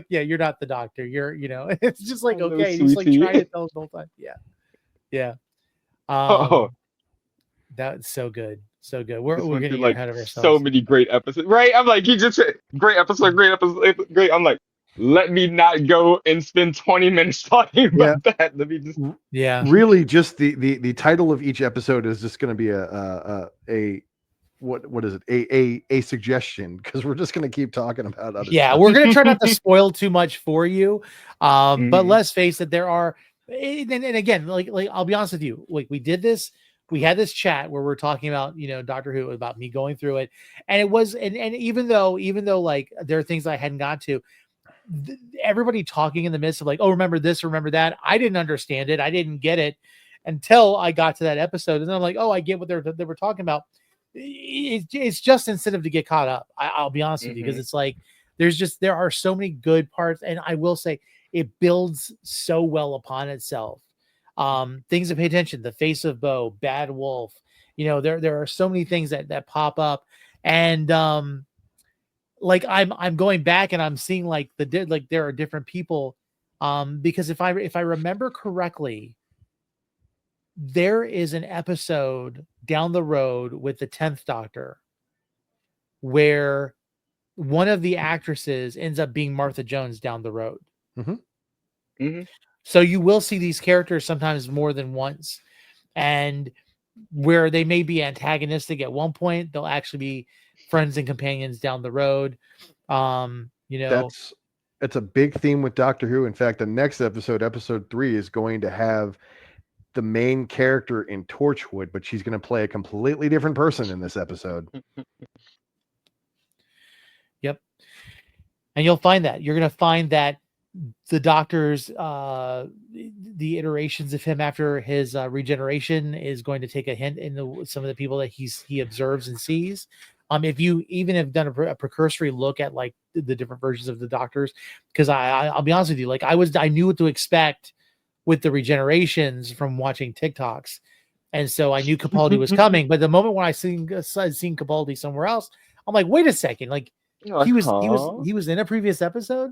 yeah, you're not the Doctor, it's just like, Hello, okay, and he's like sweetie. trying to tell us the whole time. Yeah. Oh, That's so good. So good. this We're went through getting like ahead of so ourselves. many great episodes, right? I'm like, you just said great episode, great episode, great. I'm like, let me not go and spend 20 minutes talking Yeah. about that. Let me just. Yeah. Really, just the title of each episode is just going to be a what is it, a suggestion, because we're just going to keep talking about other Yeah, stuff. we're gonna try not to spoil too much for you. But Mhm. let's face it, there are, and again, like I'll be honest with you, like, we had this chat where we're talking about, Doctor Who, about me going through it, and it was, and even though like there are things I hadn't got to, everybody talking in the midst of, like, oh, remember this, remember that, I didn't understand it, I didn't get it until I got to that episode, and then I'm like, oh, I get what they were talking about. It's just incentive to get caught up. I'll be honest with you, because it's like there are so many good parts, and I will say it builds so well upon itself. Things to pay attention: the Face of Bo, Bad Wolf. There are so many things that pop up, and like I'm going back and I'm seeing, like, there are different people, because if I remember correctly, there is an episode down the road with the 10th Doctor where one of the actresses ends up being Martha Jones down the road. Mhm. So you will see these characters sometimes more than once, and where they may be antagonistic at one point, they'll actually be friends and companions down the road. It's a big theme with Doctor Who. In fact, the next episode 3, is going to have the main character in Torchwood, but she's going to play a completely different person in this episode. Yep. And you're going to find that the Doctor's, the iterations of him after his regeneration is going to take a hint in some of the people that he observes and sees. If you even have done a precursory look at, like, the different versions of the Doctors, because I'll be honest with you, like, I knew what to expect with the regenerations from watching TikToks, and so I knew Capaldi was coming. But the moment when I seen Capaldi somewhere else, I'm like, wait a second, like, You're like, huh? he was in a previous episode,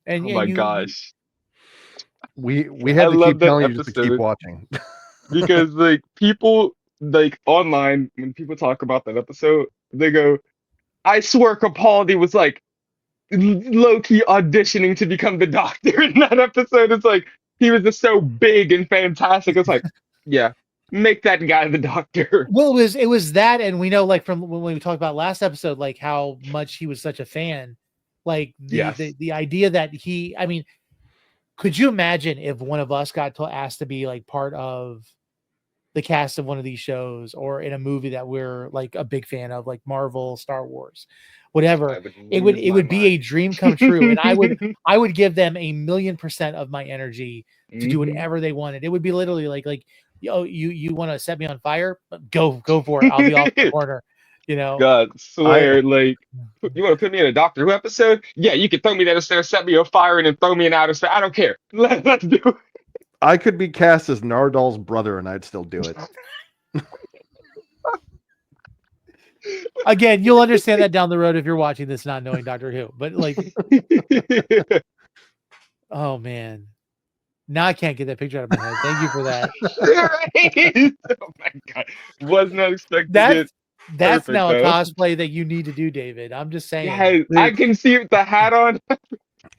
and Oh yeah, my you gosh. We I had to love keep that telling you just to keep episode watching. because like people like online when people talk about that episode, they go, I swear Capaldi was like low key auditioning to become the Doctor in that episode. It's like he was just so big and fantastic. It's like, yeah. Make that guy the Doctor. Well, it was that, and we know, like, from when we talked about last episode, like how much he was such a fan, like Yes. the idea that he, I mean, could you imagine if one of us got asked to be like part of the cast of one of these shows or in a movie that we're like a big fan of, like Marvel, Star Wars, whatever? I would It would lose my be a mind. dream come true, and I would give them 1,000,000% of my energy to do Mhm. whatever they wanted. It would be literally like, oh, you want to set me on fire? Go for it. I'll be off in the corner, you know. God, I swear, like, you want to put me in a Doctor Who episode? Yeah, you can throw me downstairs, set me on fire, and then throw me in outer space. I don't care. Let's do it. I could be cast as Nardal's brother, and I'd still do it. Again, you'll understand that down the road if you're watching this not knowing Doctor Who. But like, oh man, now I can't get that picture out of my head. Thank you for that. Right? Oh my God. Was not expecting it. That's Perfect, now a though. cosplay that you need to do, David. I'm just saying. Yeah, I Dude, can see it with the hat on.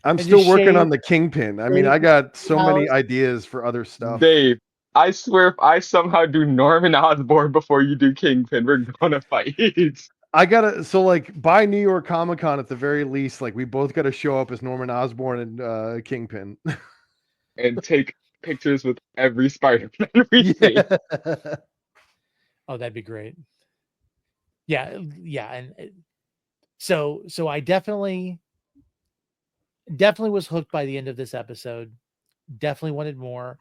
I'm And still just working on shave the Kingpin. I mean, I got so many ideas for other stuff. Dave, I swear if I somehow do Norman Osborn before you do Kingpin, we're gonna fight. I gotta like by New York Comic Con at the very least, like we both gotta show up as Norman Osborn and Kingpin. And take pictures with every Spider-Man we see. Yeah. Oh, that'd be great. Yeah, and so I definitely was hooked by the end of this episode. Definitely wanted more.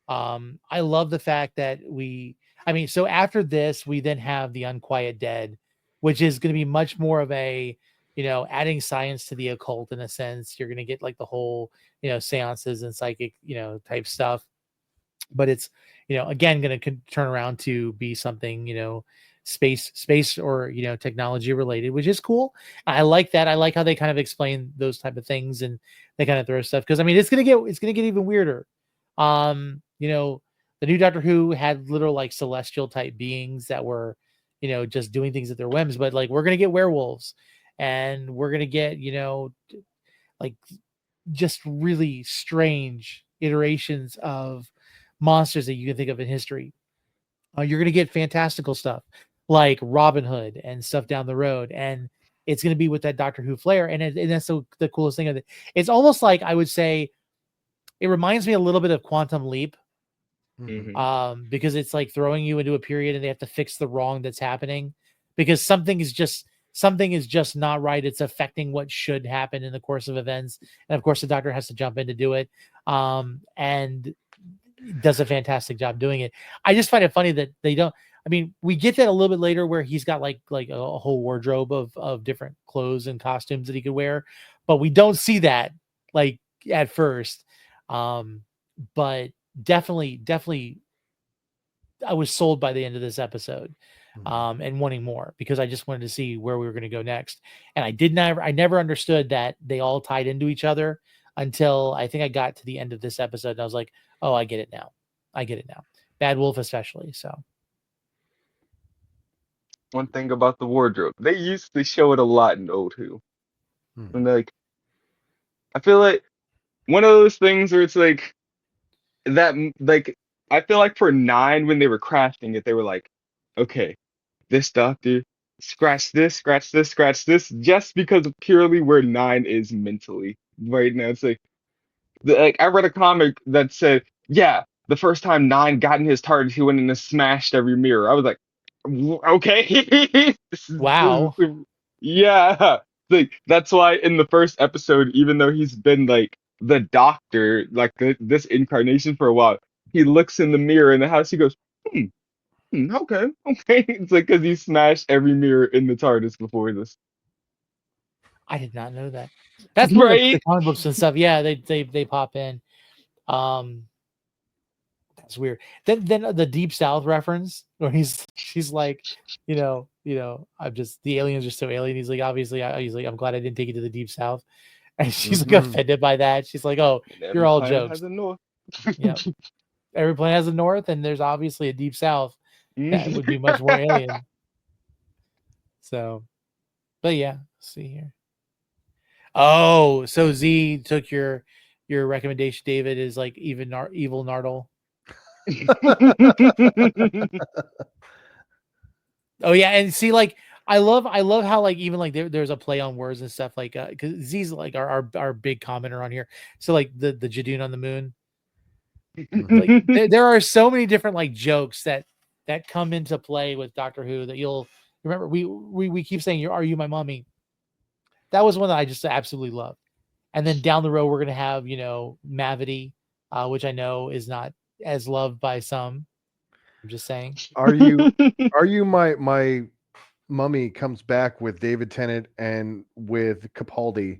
I love the fact that so after this, we then have the Unquiet Dead, which is going to be much more of a, adding science to the occult in a sense. You're going to get like the whole, seances and psychic, type stuff. But it's, again, going to turn around to be something, space or, technology related, which is cool. I like that. I like how they kind of explain those type of things and they kind of throw stuff. Cause I mean, it's going to get even weirder. The new Doctor Who had little like celestial type beings that were, just doing things at their whims, but like, we're going to get werewolves and we're going to get, like just really strange iterations of monsters that you can think of in history. You're going to get fantastical stuff like Robin Hood and stuff down the road. And it's going to be with that Doctor Who flair. And that's the coolest thing of it. It's almost like, I would say, it reminds me a little bit of Quantum Leap, because it's like throwing you into a period and they have to fix the wrong that's happening because something is just not right. It's affecting what should happen in the course of events. And of course the Doctor has to jump in to do it. And does a fantastic job doing it. I just find it funny that they don't, I mean, we get that a little bit later where he's got like a whole wardrobe of different clothes and costumes that he could wear, but we don't see that like at first. But definitely I was sold by the end of this episode, and wanting more because I just wanted to see where we were going to go next. And I never understood that they all tied into each other until I think I got to the end of this episode. And I was like, oh, I get it now. Bad Wolf, especially. So One thing about the wardrobe, they used to show it a lot in Old Who. And like, I feel like one of those things where it's like that, like, I feel like for 9, when they were crafting it, they were like, okay, this Doctor, scratch this, scratch this, scratch this, just because of purely where 9 is mentally right now. It's like, like I read a comic that said, yeah, the first time 9 got in his Tardis, he went in and smashed every mirror. I was like, okay, wow. yeah. Like that's why in the first episode, even though he's been like the Doctor, like this incarnation for a while, he looks in the mirror in the house. He goes, hmm, okay, okay. It's like because he smashed every mirror in the TARDIS before this, I did not know that. That's where the right? comic books and stuff. Yeah, they pop in. That's weird. Then the Deep South reference where she's like, I'm just the aliens are so alien. He's like, obviously, he's like, I'm glad I didn't take you to the Deep South, and she's like offended by that. She's like, oh, And you're every all planet jokes. has a north. Yeah, every planet has a north, and there's obviously a Deep South that would be much more alien. So, but yeah, let's see here. Oh, so Z took your recommendation. David is like evil Nardal. Oh yeah, and see, like I love how like even like there's a play on words and stuff like because he's like our big commenter on here. So like the Jadoon on the moon, like there are so many different like jokes that come into play with Doctor Who that you'll remember. We keep saying are you my mommy? That was one that I just absolutely love. And then down the road we're gonna have Mavity, which I know is not as loved by some. I'm just saying. Are you my mummy comes back with David Tennant and with Capaldi,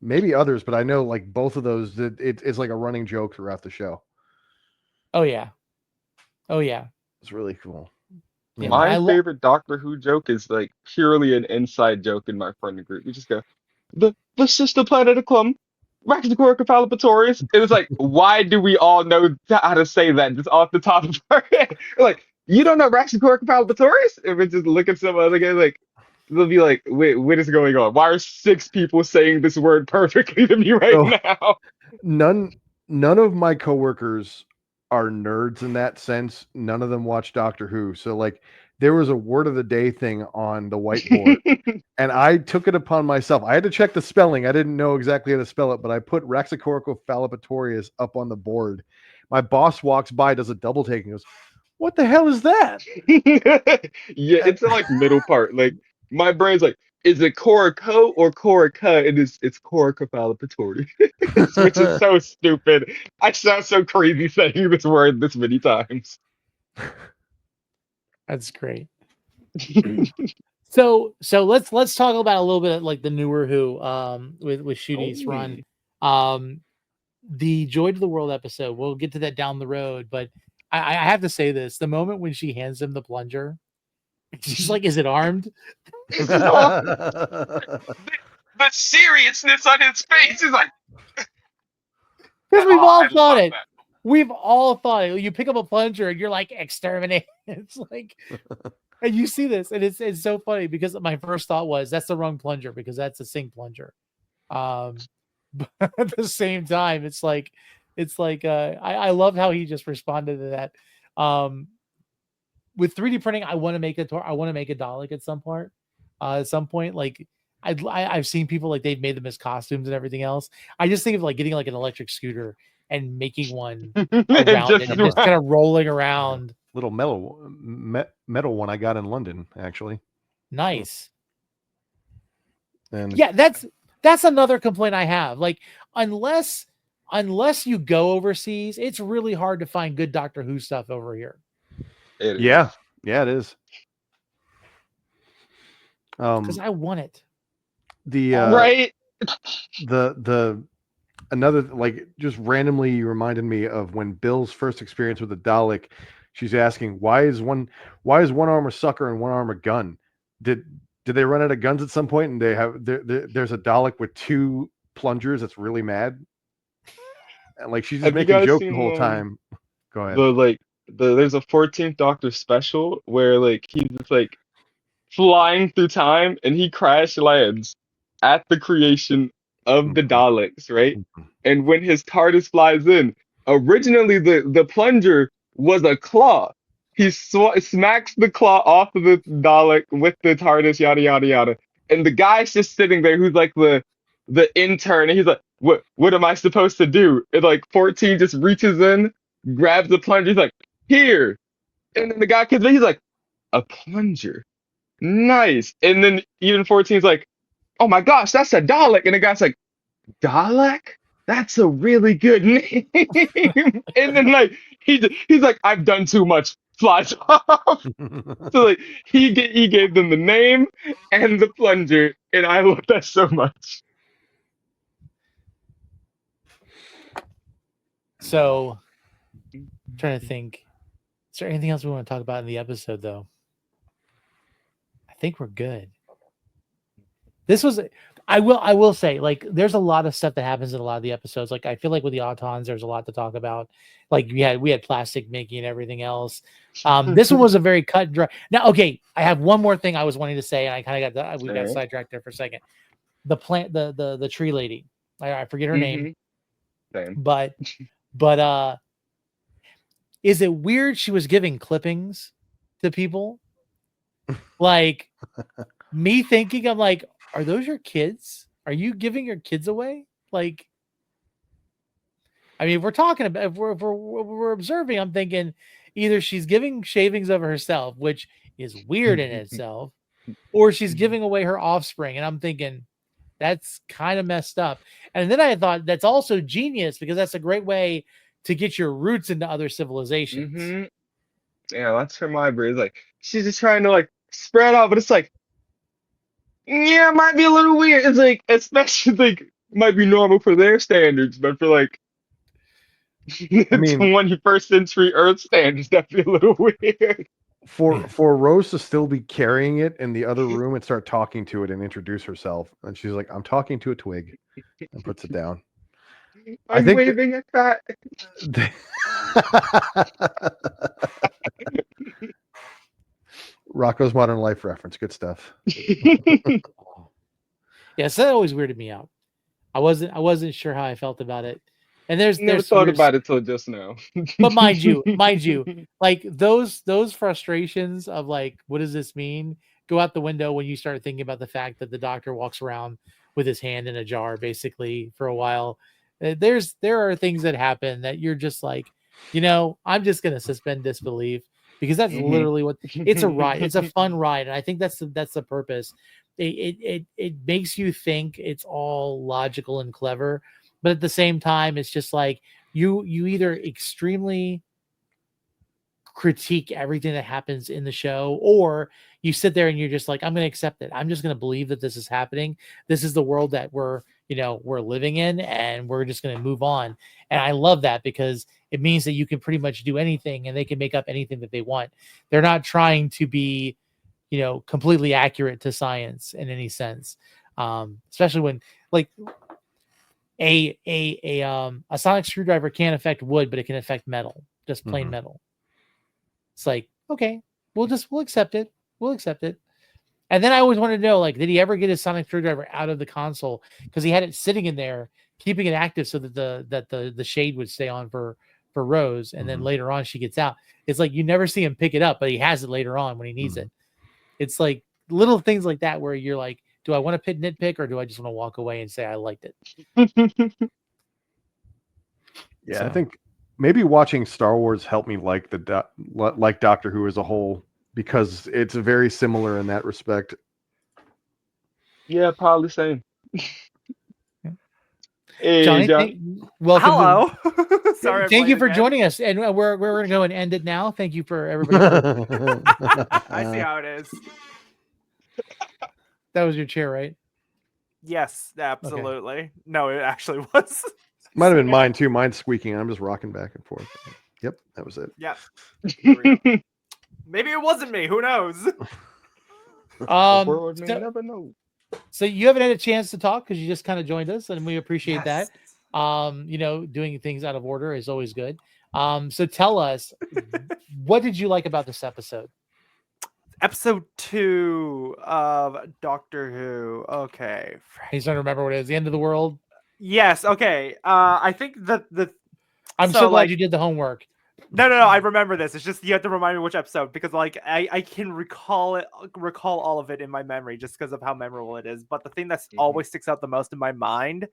maybe others, but I know like both of those that it's like a running joke throughout the show. Oh yeah. Oh yeah. It's really cool. Yeah, My favorite Doctor Who joke is like purely an inside joke in my friend group. We just go, the sister planet of Clum, Raxacoricofallapatorius. It was like, why do we all know how to say that just off the top of our head? Like, you don't know Raxacoricofallapatorius? And we just look at some other guy like, they'll be like, wait, what is going on? Why are 6 people saying this word perfectly to me right now? None of my coworkers are nerds in that sense. None of them watch Doctor Who. So like there was a word of the day thing on the whiteboard and I took it upon myself. I had to check the spelling. I didn't know exactly how to spell it, but I put Raxacoricofallapatorius up on the board. My boss walks by, does a double take and goes, "What the hell is that?" Yeah, it's the like middle part. Like my brain's like, is it Corico or Corica? And it's Coricofallapatorius, which is so stupid. I sound so crazy saying this word this many times. That's great. So let's talk about a little bit of, like the newer Who with Shooty's run. The Joy to the World episode. We'll get to that down the road, but I have to say this: the moment when she hands him the plunger, she's like, "Is it armed?" The seriousness on his face is like, because we've all thought it. That. We've all thought it. You pick up a plunger and you're like, exterminate. It's like, and you see this, and it's so funny because my first thought was that's the wrong plunger because that's a sink plunger. But at the same time, it's like I love how he just responded to that. With 3D printing, I want to make a Dalek at some part. At some point, like I've seen people like they've made them as costumes and everything else. I just think of like getting like an electric scooter and making one around it and just kind of rolling around. Little metal one I got in London, actually. Nice. And yeah, that's another complaint I have. Like, unless you go overseas, it's really hard to find good Doctor Who stuff over here. Yeah, it is. Because I want it. Right. The another, like, just randomly you reminded me of when Bill's first experience with the Dalek. She's asking, why is one arm a sucker and one arm a gun? Did they run out of guns at some point and there's a Dalek with 2 plungers that's really mad? And like she's just making jokes the whole time. Go ahead. There's a 14th Doctor special where like he's just like flying through time and he crash lands at the creation of the Daleks, right? And when his TARDIS flies in, originally the plunger was a claw. He smacks the claw off of the Dalek with the TARDIS, yada yada yada. And the guy's just sitting there who's like the intern, and he's like, what am I supposed to do? And like 14 just reaches in, grabs the plunger, he's like, here. And then the guy comes in, he's like, a plunger. Nice. And then even 14's like, oh my gosh, that's a Dalek. And the guy's like, Dalek? That's a really good name. And then like he's like, I've done too much. Flies off. So like he gave them the name and the plunger, and I love that so much. So I'm trying to think. Is there anything else we want to talk about in the episode though? I think we're good. This was, I will say, like, there's a lot of stuff that happens in a lot of the episodes. Like, I feel like with the Autons, there's a lot to talk about. Like, we had plastic making and everything else. This one was a very cut and dry. Now, okay, I have one more thing I was wanting to say, and I kind of got sidetracked there for a second. The plant, the tree lady. I forget her name. Same. But is it weird she was giving clippings to people? Like me thinking, I'm like, are those your kids? Are you giving your kids away? Like, I mean, if we're talking about, if we're observing, I'm thinking either she's giving shavings of herself, which is weird in itself, or she's giving away her offspring. And I'm thinking that's kind of messed up. And then I thought that's also genius because that's a great way to get your roots into other civilizations. Mm-hmm. Yeah, that's her my brain. Like she's just trying to like spread out, but it's like, yeah, it might be a little weird. It's like, especially like might be normal for their standards, but for like I mean, 21st century Earth standards, that'd be a little weird. for Rose to still be carrying it in the other room and start talking to it and introduce herself, and she's like, "I'm talking to a twig," and puts it down. Are you waving at that? Rocco's Modern Life reference, good stuff. Yeah, so that always weirded me out. I wasn't sure how I felt about it. And Never there's thought weird about it till just now. but mind you, like those frustrations of like, what does this mean? Go out the window when you start thinking about the fact that the doctor walks around with his hand in a jar, basically for a while. There are things that happen that you're just like, I'm just gonna suspend disbelief because that's literally what it's a ride. It's a fun ride, and I think that's the purpose. It makes you think it's all logical and clever, but at the same time, it's just like you either extremely critique everything that happens in the show, or you sit there and you're just like, I'm going to accept it. I'm just going to believe that this is happening. This is the world that we're living in, and we're just going to move on. And I love that because it means that you can pretty much do anything and they can make up anything that they want. They're not trying to be, completely accurate to science in any sense. Especially when like a sonic screwdriver can't affect wood, but it can affect metal, just plain metal. It's like, okay, we'll accept it. We'll accept it. And then I always wanted to know, like, did he ever get his sonic screwdriver out of the console? Because he had it sitting in there, keeping it active so that the shade would stay on for Rose. And then later on she gets out. It's like you never see him pick it up, but he has it later on when he needs it. It's like little things like that where you're like, do I want to nitpick or do I just want to walk away and say I liked it? Yeah, so. I think maybe watching Star Wars helped me like like Doctor Who as a whole because it's very similar in that respect. Yeah, probably same. Hey, Johnny, welcome. Hello. Sorry. Thank you for joining us, and we're going to go and end it now. Thank you for everybody. I see how it is. That was your chair, right? Yes, absolutely. Okay. No, it actually was. Might have been mine too. Mine's squeaking. I'm just rocking back and forth. Yep, that was it. Yep. Maybe it wasn't me. Who knows? Never know. So you haven't had a chance to talk because you just kind of joined us, and we appreciate that. Doing things out of order is always good. So tell us, what did you like about this episode? Episode 2 of Doctor Who. Okay. He's trying to remember what it is. The end of the world? Yes. Okay. I think I'm so glad you did the homework. No. I remember this. It's just you have to remind me which episode because I can recall all of it in my memory just because of how memorable it is. But the thing that's always sticks out the most in my mind,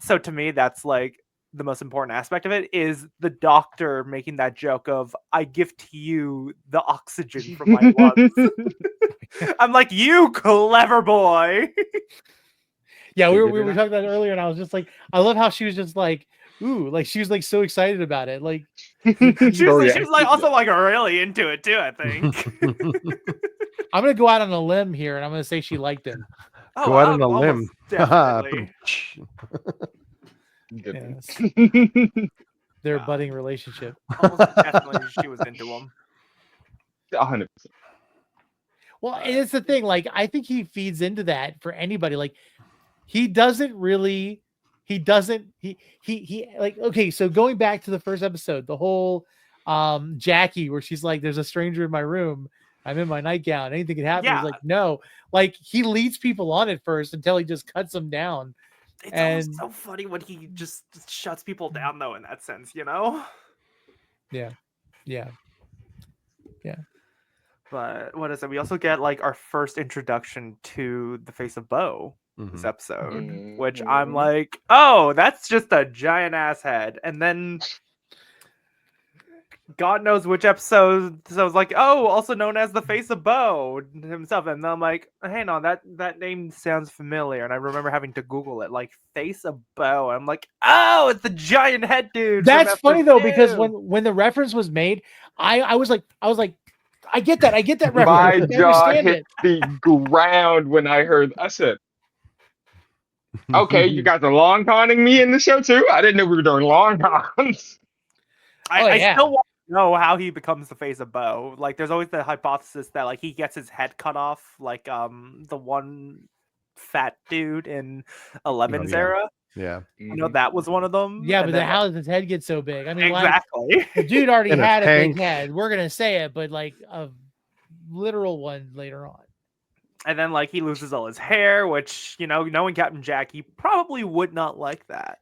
so to me that's like the most important aspect of it, is the doctor making that joke of I gift you the oxygen from my lungs. I'm like, you clever boy. Yeah, we were talking about it earlier, and I was just like, I love how she was just like, ooh, like she was like so excited about it. Like she was like also like really into it too, I think. I'm gonna go out on a limb here and I'm gonna say she liked him. Go out on a limb. Definitely. Yes. Their budding relationship. Almost definitely she was into him. 100%. Well, and it's the thing, like I think he feeds into that for anybody. Like he like, okay, so going back to the first episode, the whole Jackie where she's like, there's a stranger in my room, I'm in my nightgown, anything can happen. He's like, no, like he leads people on at first until he just cuts them down. It's almost so funny when he just shuts people down though in that sense, Yeah. Yeah. But what is it? We also get like our first introduction to the face of Bo this Mhm. episode, which I'm like, oh, that's just a giant ass head. And then God knows which episode. So I was like, oh, also known as the face of Bo himself. And then I'm like, hang on, that name sounds familiar. And I remember having to Google it, like face of Bo. I'm like, oh, it's the giant head dude. That's funny though, because two. when the reference was made, I was like, I get that reference. My I jaw understand hit it. the ground when I said, okay, you guys are long conning me in the show too? I didn't know we were doing long cons. I still want to know how he becomes the face of Bo. Like, there's always the hypothesis that like he gets his head cut off, like the one fat dude in 11's era. Yeah. You know, that was one of them. Yeah, And but then, then how does his head get so big? I mean, exactly. like, the dude already In a had a big tank. head. We're gonna say it, but like a literal one later on. And then like he loses all his hair, which, you know, knowing Captain Jack, he probably would not like that.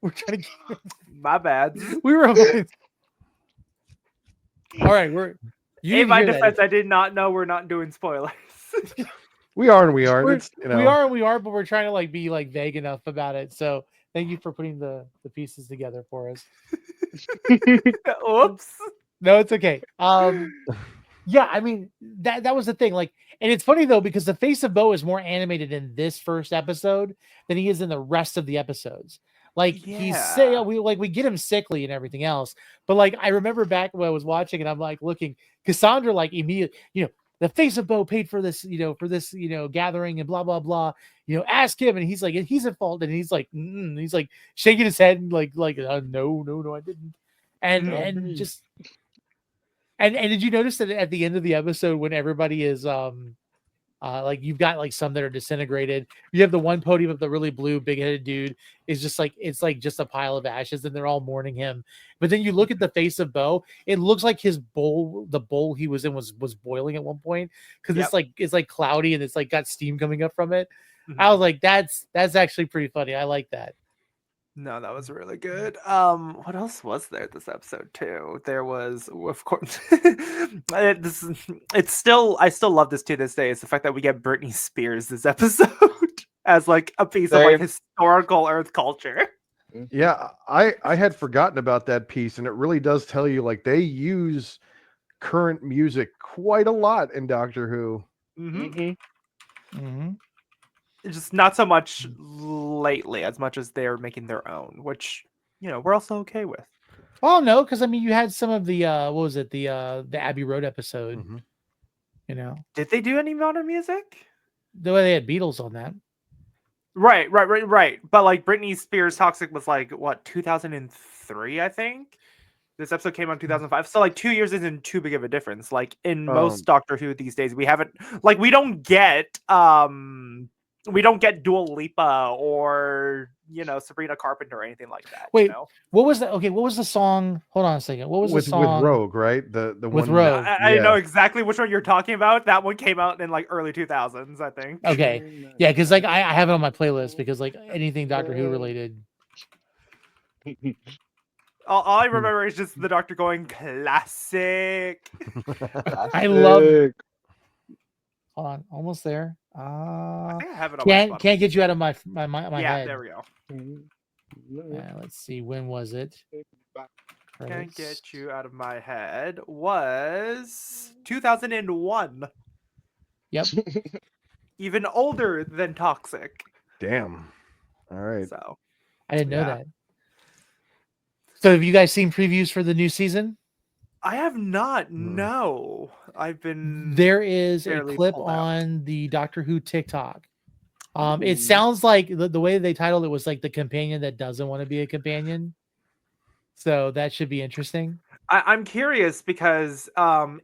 We're trying to get My bad. we were all right. In my defense, I did not know we're not doing spoilers. We are and we aren't. It's, you know. We are, but we're trying to like be like vague enough about it. So thank you for putting the pieces together for us. Oops. No, it's okay. Yeah, I mean that was the thing. Like, and it's funny though because the face of Bo is more animated in this first episode than he is in the rest of the episodes. Like we get him sickly and everything else. But like I remember back when I was watching and I'm like looking, Cassandra like immediately, you know, the face of Bo paid for this, gathering and blah blah blah. You know, ask him, and he's like, he's at fault, and he's like, he's like shaking his head and like no, I didn't. And just and did you notice that at the end of the episode when everybody is like you've got like some that are disintegrated, you have the one podium of the really blue big-headed dude is just like it's like just a pile of ashes and they're all mourning him. But then you look at the face of Bo, it looks like his bowl, the bowl he was in was boiling at one point because it's like cloudy and it's like got steam coming up from it. I was like, that's actually pretty funny. I like that. No, that was really good. What else was there this episode too? There was, of course, I still love this to this day. It's the fact that we get Britney Spears this episode as like a piece of like historical Earth culture. Yeah, I had forgotten about that piece, and it really does tell you like they use current music quite a lot in Doctor Who. Just not so much lately as much as they're making their own, which, you know, we're also okay with. Oh no, because I mean you had some of the what was it, the Abbey Road episode. You know, did they do any modern music? The way they had Beatles on that. Right. But like Britney Spears Toxic was like what, 2003, I think. This episode came out in 2005. So like 2 years isn't too big of a difference. Like in most Doctor Who these days, we haven't like we don't get Dua Lipa or, you know, Sabrina Carpenter or anything like that. Wait, you know? What was that? Okay, what was the song? Hold on a second. What was the song with Rogue? Right, the with one Rogue. I know exactly which one you're talking about. That one came out in like early 2000s, I think. Okay, yeah, because like I have it on my playlist because like anything Doctor Who related. All I remember is just the Doctor going classic. I love. Hold on, almost there. I think I have it on can't get you out of my yeah, head. there we go. Let's see, when was it? Can't get you out of my head was 2001. Yep. Even older than Toxic. Damn. All right. So I didn't know that. So have you guys seen previews for the new season? I have not. No, I've been. There is a clip on the Doctor Who TikTok. It sounds like the way they titled it was like the companion that doesn't want to be a companion. So that should be interesting. I'm curious because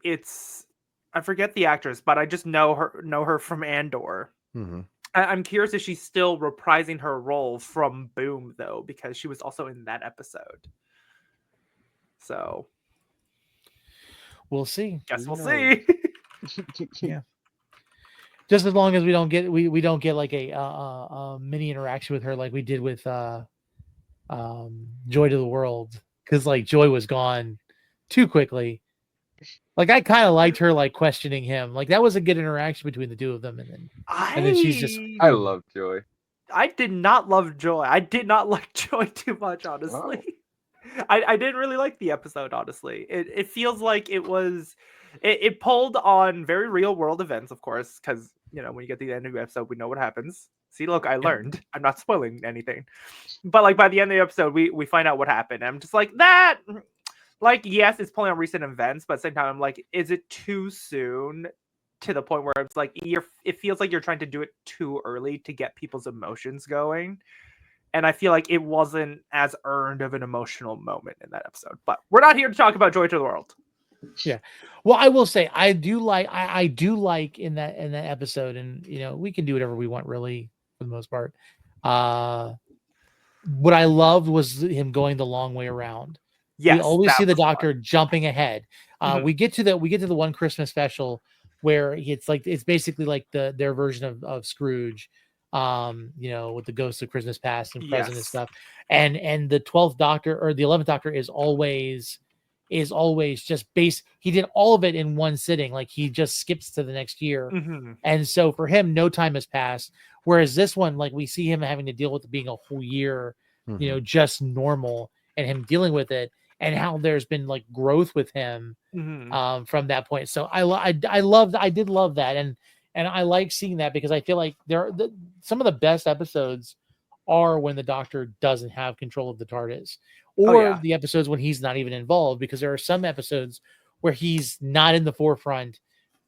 it's I forget the actress, but I just know her from Andor. I'm curious if she's still reprising her role from Boom though, because she was also in that episode. So we'll see. Guess we'll see. Yeah. Just as long as we don't get like a mini interaction with her like we did with Joy to the World, because like Joy was gone too quickly. Like I kind of liked her like questioning him. Like that was a good interaction between the two of them, and then she's just. I love Joy. I did not love Joy. I did not like Joy too much, honestly. Wow. I didn't really like the episode, honestly. It feels like it was it pulled on very real world events, of course, because when you get to the end of the episode, we know what happens. See, look, I learned. I'm not spoiling anything. But like by the end of the episode, we find out what happened. I'm just like that. Like, yes, it's pulling on recent events, but at the same time, I'm like, is it too soon to the point where it's like it feels like you're trying to do it too early to get people's emotions going. And I feel like it wasn't as earned of an emotional moment in that episode. But we're not here to talk about Joy to the World. Yeah. Well, I will say I do like in that episode, and we can do whatever we want really for the most part. What I loved was him going the long way around. Yes, we always see the was fun. Doctor jumping ahead. We get to the one Christmas special where it's basically like their version of Scrooge, with the ghosts of Christmas past and present and stuff. And the 12th Doctor or the 11th Doctor is always just he did all of it in one sitting. Like he just skips to the next year. And so for him, no time has passed. Whereas this one, like we see him having to deal with it being a whole year, just normal, and him dealing with it, and how there's been like growth with him from that point. So I did love that. And I like seeing that because I feel like some of the best episodes are when the Doctor doesn't have control of the TARDIS, or the episodes when he's not even involved, because there are some episodes where he's not in the forefront.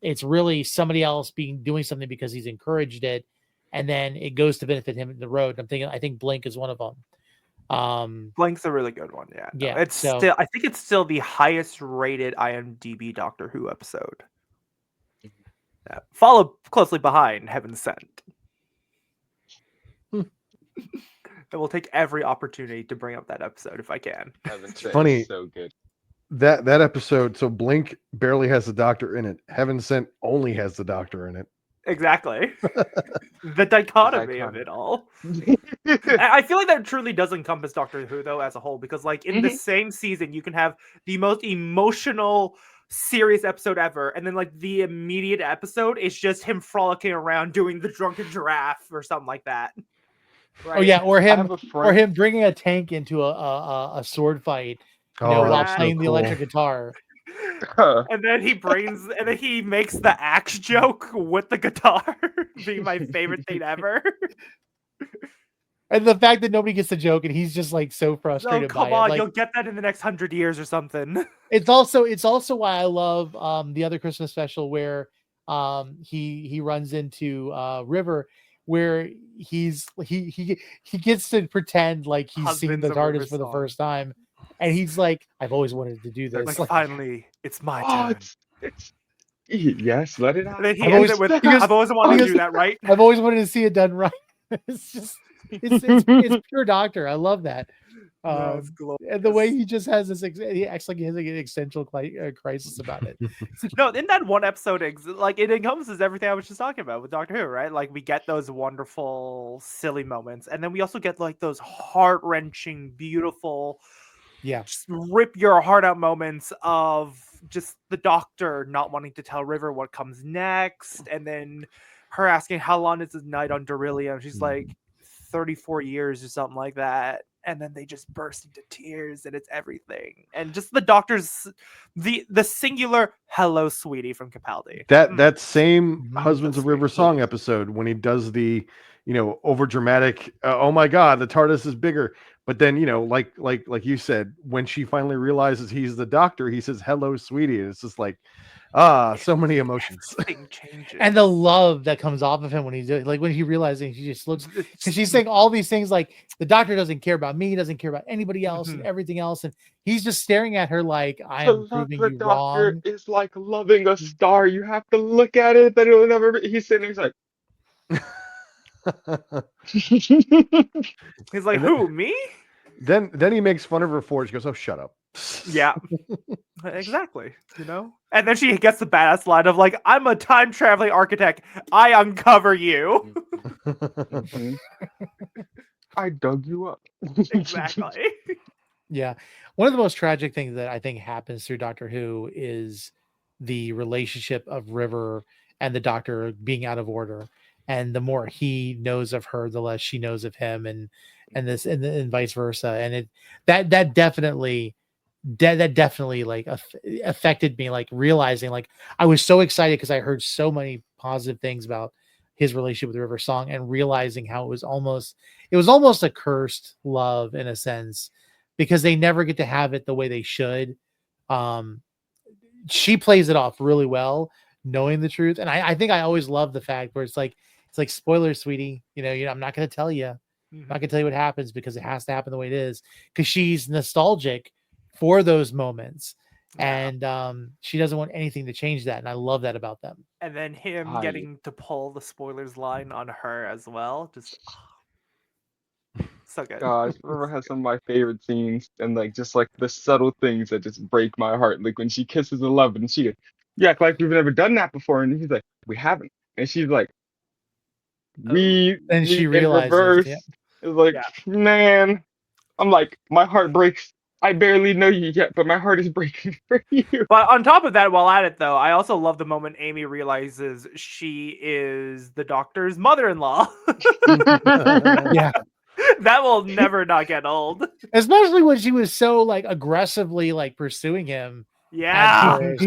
It's really somebody else doing something because he's encouraged it, and then it goes to benefit him in the road. I think Blink is one of them. Blank's a really good one. Yeah. I think it's still the highest rated IMDb Doctor Who episode. Yeah. Followed closely behind Heaven Sent. I will take every opportunity to bring up that episode if I can. Heaven Sent funny. Is so good. That episode, so Blink barely has the Doctor in it. Heaven Sent only has the Doctor in it. Exactly. The dichotomy of it all. I feel like that truly does encompass Doctor Who, though, as a whole, because like in the same season, you can have the most emotional, serious episode ever, and then like the immediate episode is just him frolicking around doing the drunken giraffe or something like that. Right? Oh yeah, or him bringing a tank into a sword fight, while playing the electric guitar. And then he makes the axe joke with the guitar. Being my favorite thing ever. And the fact that nobody gets the joke, and he's just like so frustrated. Come on, you'll get that in the next 100 years or something. It's also why I love the other Christmas special where he runs into River, where he gets to pretend like he's seen the TARDIS for the first time. And he's like, I've always wanted to do this. Like, finally, it's my turn. Yes, let it out. And then he ends it with, I've always wanted to do that right. I've always wanted to see it done right. It's just, it's pure Doctor. I love that. And the way he just has this, he acts like he has like an existential crisis about it. No, in that one episode, like it encompasses everything I was just talking about with Doctor Who, right? Like we get those wonderful, silly moments, and then we also get like those heart-wrenching, beautiful, just rip your heart out moments of just the Doctor not wanting to tell River what comes next, and then her asking how long is his night on Beryllium. She's like 34 years or something like that. And then they just burst into tears, and it's everything. And just the Doctor's the singular "Hello, sweetie" from Capaldi. That same Husbands of River song episode, when he does the over dramatic, oh my God, the TARDIS is bigger. But then like you said, when she finally realizes he's the Doctor, he says "Hello, sweetie," and it's just like so many emotions. And the love that comes off of him when he's doing, like when he realizes, he just looks, because she's saying all these things like the Doctor doesn't care about me, doesn't care about anybody else and everything else, and he's just staring at her like, I am proving you Doctor wrong. Is like loving a star. You have to look at it, but it'll never be. He's sitting, he's like he's like, who, me? Then he makes fun of her for it. She goes, "Oh, shut up." Yeah, exactly. And then she gets the badass line of like, "I'm a time traveling architect. I uncover you." I dug you up. Exactly. Yeah. One of the most tragic things that I think happens through Doctor Who is the relationship of River and the Doctor being out of order. And the more he knows of her, the less she knows of him, and vice versa. And that definitely that definitely like affected me, like realizing like I was so excited because I heard so many positive things about his relationship with River Song, and realizing how it was almost a cursed love in a sense, because they never get to have it the way they should. um she plays it off really well, knowing the truth. And I think I always love the fact where it's like spoilers, sweetie, I'm not going to tell you, I'm not going to tell you what happens, because it has to happen the way it is, because she's nostalgic for those moments. Yeah. And she doesn't want anything to change that, and I love that about them. And then him I- getting to pull the spoilers line on her as well. Just so good. Gosh, River has some of my favorite scenes, and like just like the subtle things that just break my heart. Like when she kisses 11, and she goes, "You act like we've never done that before," and he's like, "We haven't," and she's like, "We Then she meet in realizes, reverse." yeah. It's like, Yeah. man, I'm like, my heart breaks. I barely know you yet, but my heart is breaking for you. But on top of that, while at it though, I also love the moment Amy realizes she is the Doctor's mother-in-law. Yeah, That will never not get old. especially when she was so like aggressively like pursuing him at Yeah. first.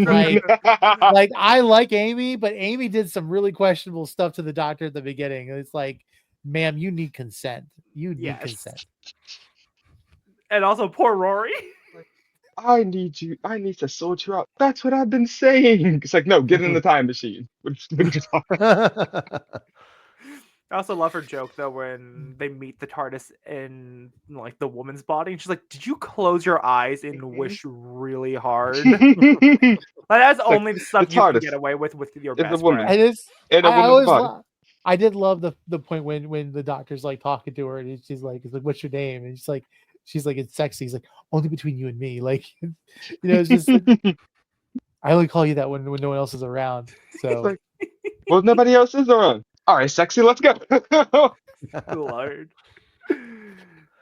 Like I like Amy, but Amy did some really questionable stuff to the Doctor at the beginning. It's like, ma'am, you need consent. You need Yes. consent. And also poor Rory. I need you. I need to sort you out. That's what I've been saying. It's like, no, get in the time machine. What are you talking? I also love her joke though when they meet the TARDIS in like the woman's body, and she's like, "Did you close your eyes and wish really hard?" Like, that's like, only the stuff the you can TARDIS get away with your is a best woman. friend. And it's In a I woman's always body. I did love the point when the Doctor's like talking to her, and she's like, "What's your name?" And she's like, "It's sexy." He's like, "Only between you and me." Like, it's just I only call you that when no one else is around. So Like, well, nobody else is around. All right, sexy, let's go. Lord.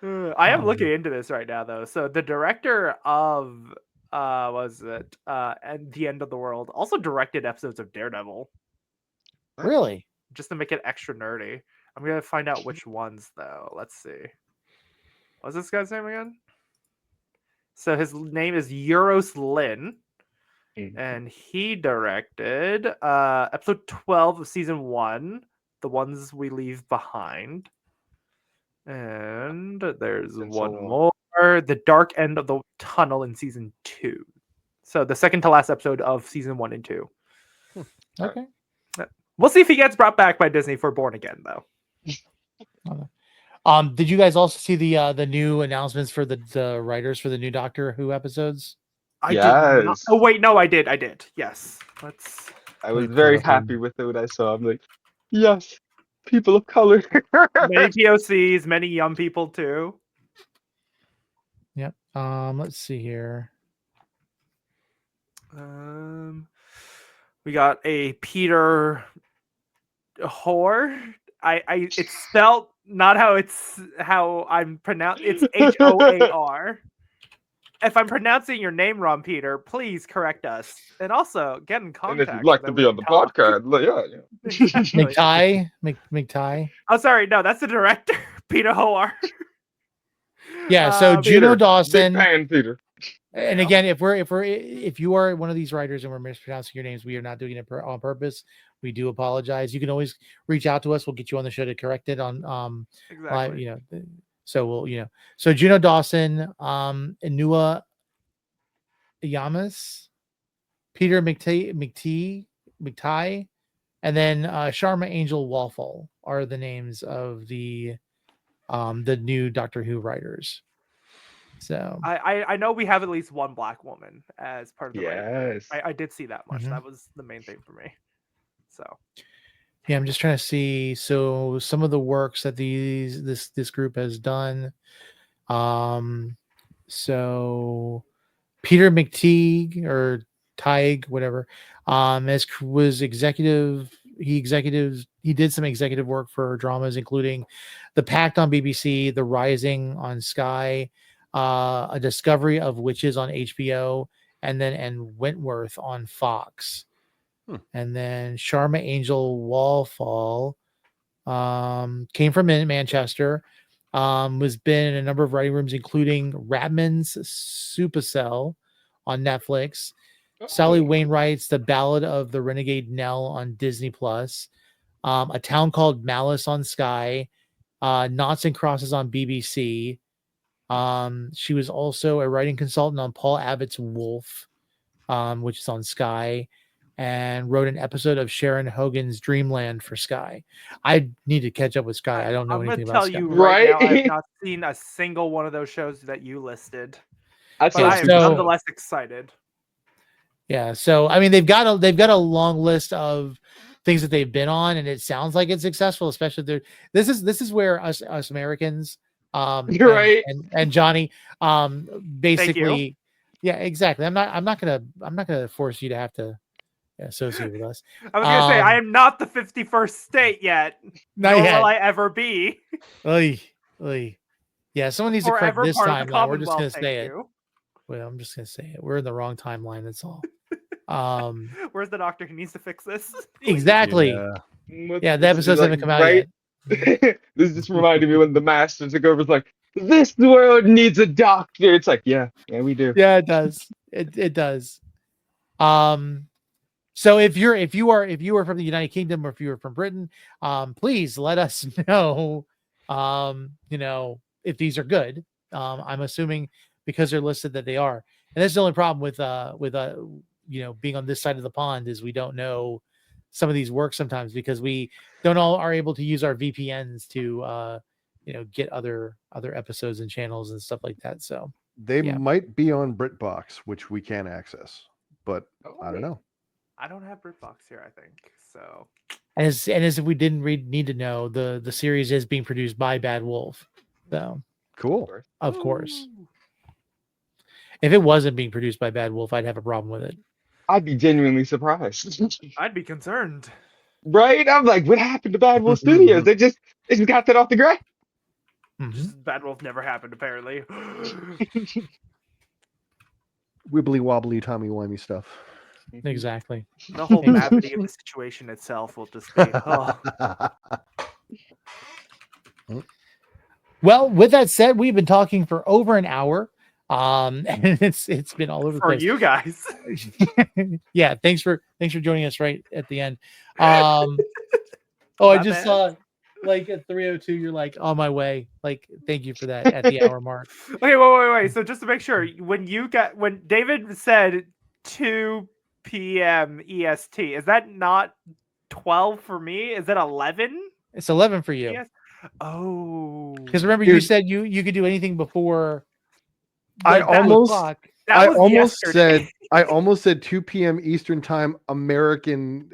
I am looking into this right now though. So the director of was it and The End of the World also directed episodes of Daredevil, really, just to make it extra nerdy. I'm gonna find out which ones though. Let's see. What's this guy's name again? So his name is Euros Lin, and he directed episode 12 of season 1, The Ones We Leave Behind. And there's And one so- more, The Dark End of the Tunnel in season 2. So the second to last episode of season 1 and 2. okay. We'll see if he gets brought back by Disney for Born Again though. Did you guys also see the new announcements for the writers for the new Doctor Who episodes? I did not. Yes. Oh wait, no, I did. Yes. Let's. I was Let me very pull up happy with what I saw. I'm like, yes, people of color. Many POCs, many young people too. Yep. Let's see here. We got a Peter Hoare. It's spelled not how I'm pronounced. It's Hoar. If I'm pronouncing your name wrong, Peter, please correct us. And also get in And contact. if you'd like so to that be we on the can talk. podcast, yeah. Exactly. McTie. Oh, sorry, no, that's the director, Peter Hoare. Yeah. So Juno Peter, Dawson. Big fan, Peter. And again, if you are one of these writers and we're mispronouncing your names, we are not doing it on purpose. We do apologize. You can always reach out to us. We'll get you on the show to correct it on live, Exactly. so we'll so Juno Dawson, Inua Yamas, Peter McTie, and then Sharma Angel Walfall are the names of the new Doctor Who writers. So I know we have at least one black woman as part of the writing group. Yes. I did see that much. Mhm. That was the main thing for me. So yeah, I'm just trying to see. So some of the works that this group has done. So Peter McTeague or Tig, whatever, was executive. He did some executive work for dramas, including The Pact on BBC, The Rising on Sky, A Discovery of Witches on HBO, and Wentworth on Fox. And then Sharma Angel Wallfall came from Manchester. Was been in a number of writing rooms, including Radman's Supercell on Netflix, Sally Wainwright's The Ballad of the Renegade Nell on Disney Plus, A Town Called Malice on Sky, Noughts and Crosses on BBC. She was also a writing consultant on Paul Abbott's Wolf, which is on Sky, and wrote an episode of Sharon Hogan's Dreamland for Sky. I need to catch up with Sky. I don't know anything about Sky. I'm going to tell you right now, I have not seen a single one of those shows that you listed. But I am nonetheless excited. Yeah, so I mean, they've got a long list of things that they've been on, and it sounds like it's successful. Especially this is where us Americans, you're right, and Johnny, basically, yeah, exactly. I'm not gonna force you to have to associate with us. I was gonna say I am not the 51st state yet. Nor will I ever be. Yeah, someone needs to correct this timeline. We're just gonna say it. Well, I'm just gonna say it. We're in the wrong timeline. That's all. Where's the doctor who needs to fix this? Exactly. Yeah, the episodes haven't come out yet. This just reminded me when the master took over. It's like, this world needs a doctor. It's like, yeah, we do. Yeah, it does. It does. So if you are from the United Kingdom, or if you are from Britain, please let us know. If these are good. I'm assuming because they're listed that they are. And that's the only problem with being on this side of the pond is we don't know some of these work sometimes because we don't all are able to use our VPNs to get other episodes and channels and stuff like that. So they might be on BritBox, which we can access, but I don't know. I don't have BritBox here, I think. So and as if we didn't need to know, the series is being produced by Bad Wolf. So cool. Of course. If it wasn't being produced by Bad Wolf, I'd have a problem with it. I'd be genuinely surprised. I'd be concerned. Right? I'm like, what happened to Bad Wolf Studios? They just got that off the ground. Bad Wolf never happened, apparently. Wibbly wobbly, Tommy wimey stuff. Exactly. The whole gravity of the situation itself will just be. Well, with that said, we've been talking for over an hour. And it's been all over the place for you guys. Yeah, thanks for joining us right at the end. I just saw like at 3:02 you're like on my way. Like, thank you for that at the hour mark. Okay, wait. So just to make sure, when David said 2 p.m. EST, is that not 12 for me? Is that 11? It's 11 for you. Yes. Oh, because remember, you said you could do anything before. I almost said 2 p.m. Eastern time, American,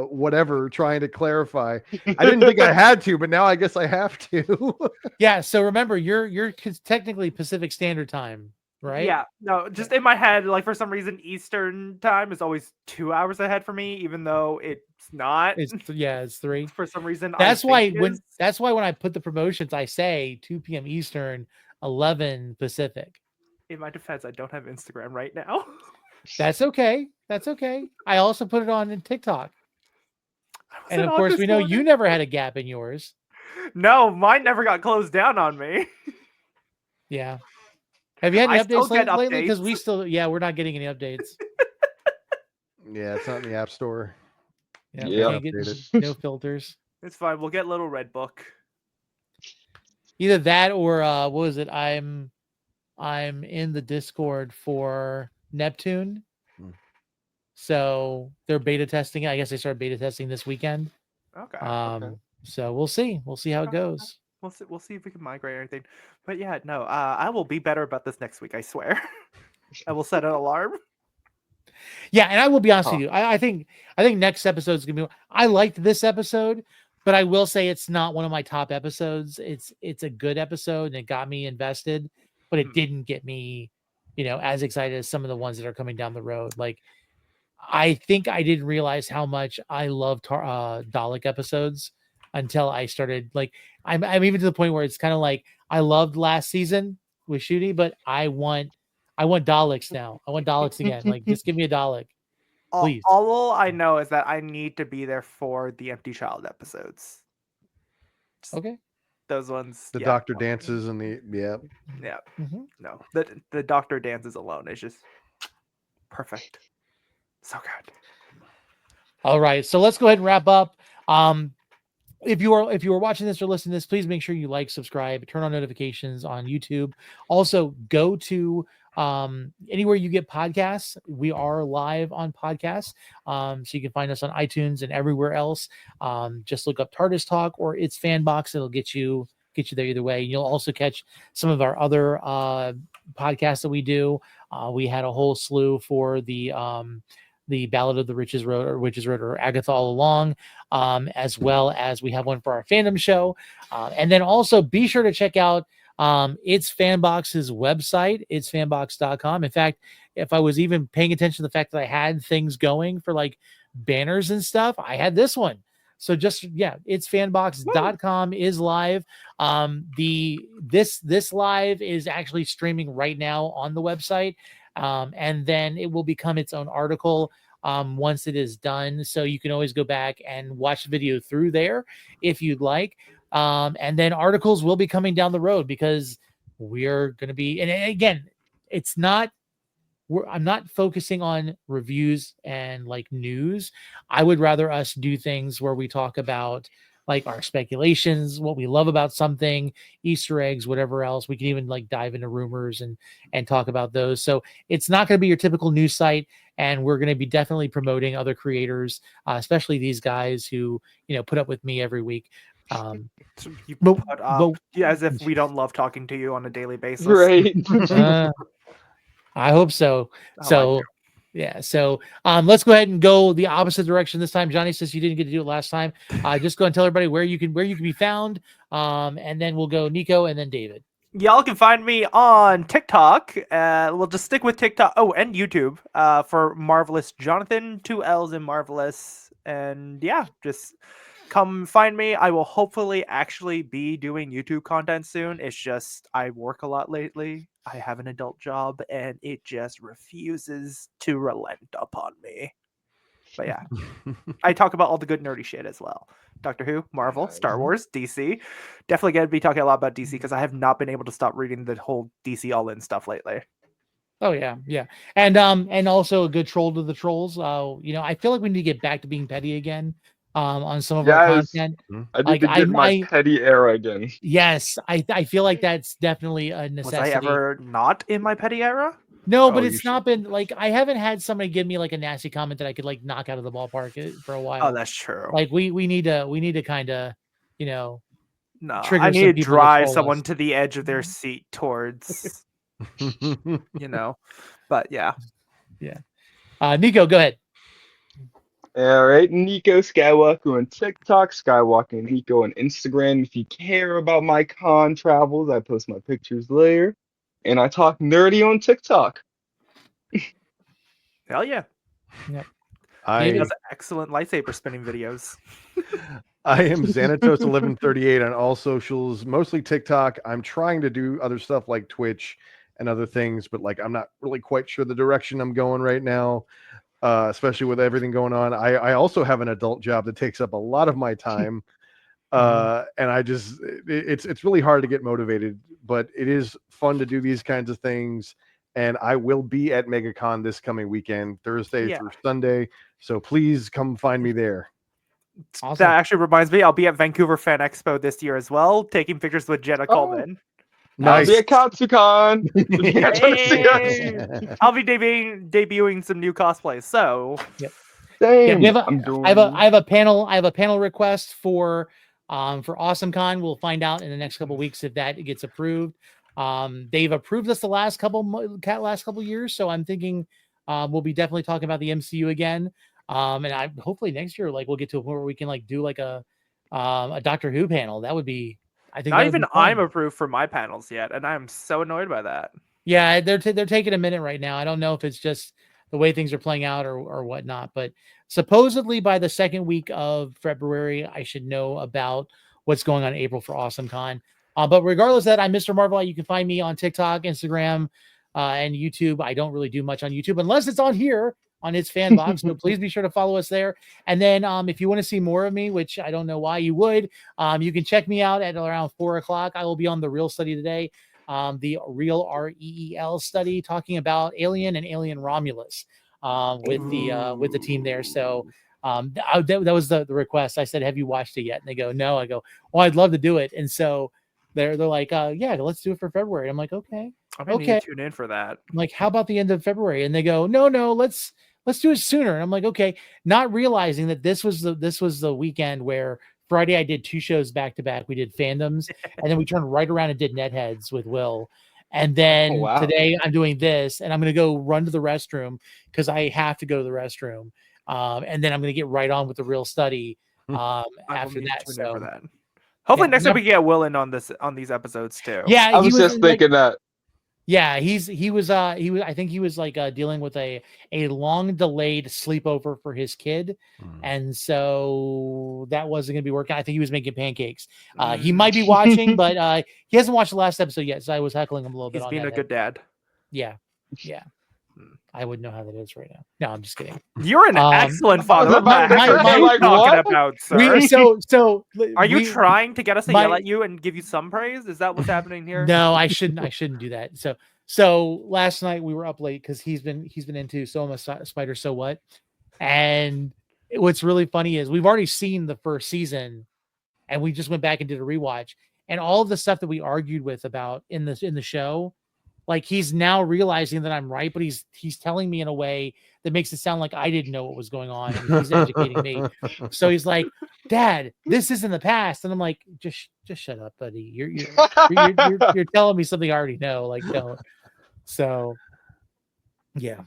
whatever, trying to clarify. I didn't think I had to, but now I guess I have to. Yeah. So remember, you're technically Pacific Standard Time, right? Yeah. No, just in my head, like for some reason, Eastern time is always 2 hours ahead for me, even though it's not. It's 3 for some reason. That's why when I put the promotions, I say 2 p.m. Eastern, 11 Pacific. In my defense, I don't have Instagram right now. That's okay. I also put it on TikTok. And of course, we know you never had a gap in yours. No, mine never got closed down on me. Yeah. Have you had any updates lately? Because we're not getting any updates. Yeah, it's not in the App Store. Yeah. No filters. It's fine. We'll get Little Red Book. Either that or what was it? I'm in the Discord for Neptune. So they're beta testing. I guess they started beta testing this weekend. Okay. So we'll see. We'll see how it goes. We'll see if we can migrate or anything. But yeah, no, I will be better about this next week, I swear. I will set an alarm. Yeah, and I will be honest with you. I think next episode is gonna be. I liked this episode, but I will say it's not one of my top episodes. It's a good episode and it got me invested, but it didn't get me, as excited as some of the ones that are coming down the road. Like, I think I didn't realize how much I love Dalek episodes until I started. Like, I'm even to the point where it's kind of like I loved last season, Shooty, but I want Daleks now. I want Daleks again. Like, just give me a Dalek, please. All I know is that I need to be there for the Empty Child episodes. Okay. Those ones. The yeah. doctor dances and Yeah. Mhm. No. The doctor dances alone is just perfect. So good. All right, so let's go ahead and wrap up. If you are watching this or listening to this, please make sure you like, subscribe, turn on notifications on YouTube. Also, go to anywhere you get podcasts. We are live on podcasts, so you can find us on iTunes and everywhere else. Just look up Tardis Talk or It's FanBox. It'll get you there either way. You'll also catch some of our other podcasts that we do. We had a whole slew for the Ballad of the Witches Road or Agatha All Along, as well as we have one for our fandom show. And then also be sure to check out It's FanBox's website, itsfanbox.com. In fact, if I was even paying attention to the fact that I had things going for like banners and stuff, I had this one. So just, itsfanbox.com is live. This live is actually streaming right now on the website. And then it will become its own article once it is done. So you can always go back and watch the video through there if you'd like. And then articles will be coming down the road because we're going to be, and again, I'm not focusing on reviews and like news. I would rather us do things where we talk about like our speculations, what we love about something, Easter eggs, whatever else. We can even like dive into rumors and talk about those. So it's not going to be your typical news site, and we're going to be definitely promoting other creators, especially these guys who put up with me every week. So you put up as if we don't love talking to you on a daily basis, Right. I hope so. So let's go ahead and go the opposite direction this time. Johnny, since you didn't get to do it last time, just go and tell everybody where you can be found. And then we'll go Nico and then David. Y'all can find me on TikTok. We'll just stick with TikTok. Oh, and YouTube for Marvelous Jonathan, 2 L's in Marvelous. And just come find me. I will hopefully actually be doing YouTube content soon. It's just I work a lot lately. I have an adult job and it just refuses to relent upon me. But yeah, I talk about all the good nerdy shit as well. Doctor Who, Marvel, Star Wars, DC. Definitely going to be talking a lot about DC because I have not been able to stop reading the whole DC All-In stuff lately. Oh yeah. And also a good troll to the trolls. I feel like we need to get back to being petty again. On some of our content. I need to get my petty era again. Yes, I feel like that's definitely a necessity. Was I ever not in my petty era? No, but it's not been like I haven't had somebody give me like a nasty comment that I could like knock out of the ballpark for a while. Oh, that's true. Like we need to kind of no, trigger I need to drive to someone to the edge of their seat towards but yeah. Nico, go ahead. All right, Nico Skywalker on TikTok, Skywalker Nico on Instagram. If you care about my con travels, I post my pictures there, and I talk nerdy on TikTok. Hell yeah! Yep. He does excellent lightsaber spinning videos. I am Xanatos1138 on all socials, mostly TikTok. I'm trying to do other stuff like Twitch and other things, but like I'm not really quite sure the direction I'm going right now. Especially with everything going on. I also have an adult job that takes up a lot of my time. And I just, it's really hard to get motivated, but it is fun to do these kinds of things. And I will be at MegaCon this coming weekend, Thursday through Sunday. So please come find me there. Awesome. That actually reminds me, I'll be at Vancouver Fan Expo this year as well, taking pictures with Jenna Coleman. Nice. I'll be at Katsucon. I'll be debuting some new cosplays. So, same. I have a panel request for AwesomeCon. We'll find out in the next couple of weeks if that gets approved. They've approved us the last couple years, so I'm thinking we'll be definitely talking about the MCU again. And hopefully next year, like we'll get to a point where we can like do like a Doctor Who panel. That would be. I think not even I'm approved for my panels yet, and I'm so annoyed by that. Yeah, they're taking a minute right now. I don't know if it's just the way things are playing out or whatnot, but supposedly by the second week of February, I should know about what's going on in April for AwesomeCon. But regardless of that, I'm Mr. Marvelite. You can find me on TikTok, Instagram, and YouTube. I don't really do much on YouTube unless it's on here on its FanBox. So please be sure to follow us there. And then if you want to see more of me, which I don't know why you would, you can check me out at around 4:00. I will be on the Real Study today, the Real REEL study, talking about Alien and Alien Romulus with the team there. So that was the request. I said, have you watched it yet? And they go, no. I go, well, I'd love to do it. And so they're like, yeah, let's do it for February. I'm like, okay. I'm gonna need to tune in for that. I'm like, how about the end of February? And they go, no, let's do it sooner. And I'm like, okay, not realizing that this was the weekend where Friday I did 2 shows back to back. We did fandoms, and then we turned right around and did Netheads with Will. And then today I'm doing this, and I'm gonna go run to the restroom because I have to go to the restroom. And then I'm gonna get right on with the Real Study after that. So for that. Hopefully next time we get Will in on these episodes too. Yeah, I was just thinking that. Yeah, he was I think he was like dealing with a long delayed sleepover for his kid, and so that wasn't gonna be working. I think he was making pancakes. He might be watching, but he hasn't watched the last episode yet, so I was heckling him a little bit. He's being a good dad. Yeah. I wouldn't know how that is right now. No, I'm just kidding. You're an excellent father. Like, about, sir. So are you trying to get us to yell at you and give you some praise? Is that what's happening here? No, I shouldn't do that. So last night we were up late because he's been into So I'm a Spider, So What? And what's really funny is we've already seen the first season, and we just went back and did a rewatch, and all of the stuff that we argued with about in the show. Like, he's now realizing that I'm right, but he's telling me in a way that makes it sound like I didn't know what was going on, and he's educating me. So he's like, "Dad, this is in the past," and I'm like, "Just shut up, buddy. You're telling me something I already know. Like, don't." So, yeah.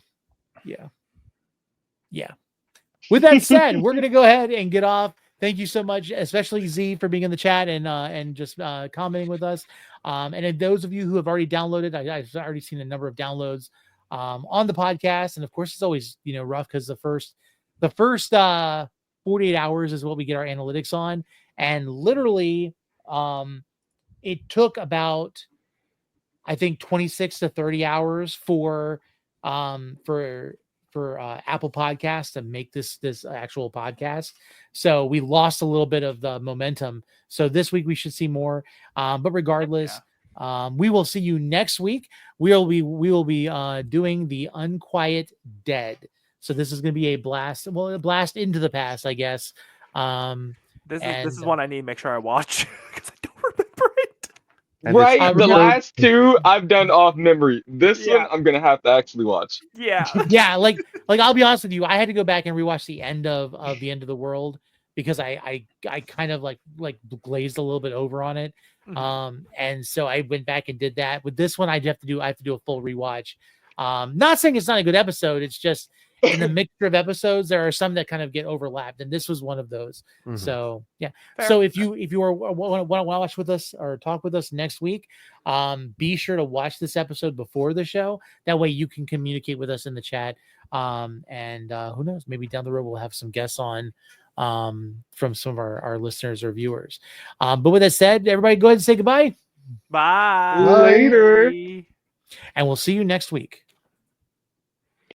With that said, we're gonna go ahead and get off. Thank you so much, especially Z, for being in the chat and just commenting with us. And those of you who have already downloaded, I've already seen a number of downloads on the podcast. And of course, it's always rough because the first 48 hours is what we get our analytics on, and literally it took about, I think, 26 to 30 hours for Apple Podcasts to make this actual podcast. So we lost a little bit of the momentum. So this week we should see more. But regardless, we will see you next week. We will be doing The Unquiet Dead. So this is going to be a blast. Well, a blast into the past, I guess. This is one I need to make sure I watch because I don't remember it. Right, the last 2 I've done off memory. This one I'm gonna have to actually watch. Yeah, like I'll be honest with you, I had to go back and rewatch the end of the End of the World because I kind of like glazed a little bit over on it. And so I went back and did that. With this one, I have to do a full rewatch. Not saying it's not a good episode, it's just in the mixture of episodes, there are some that kind of get overlapped, and this was one of those. So yeah. Fair. So if you want to watch with us or talk with us next week, be sure to watch this episode before the show. That way you can communicate with us in the chat. And who knows, maybe down the road we'll have some guests on from some of our listeners or viewers. But with that said, everybody go ahead and say goodbye. Bye. Later. And we'll see you next week.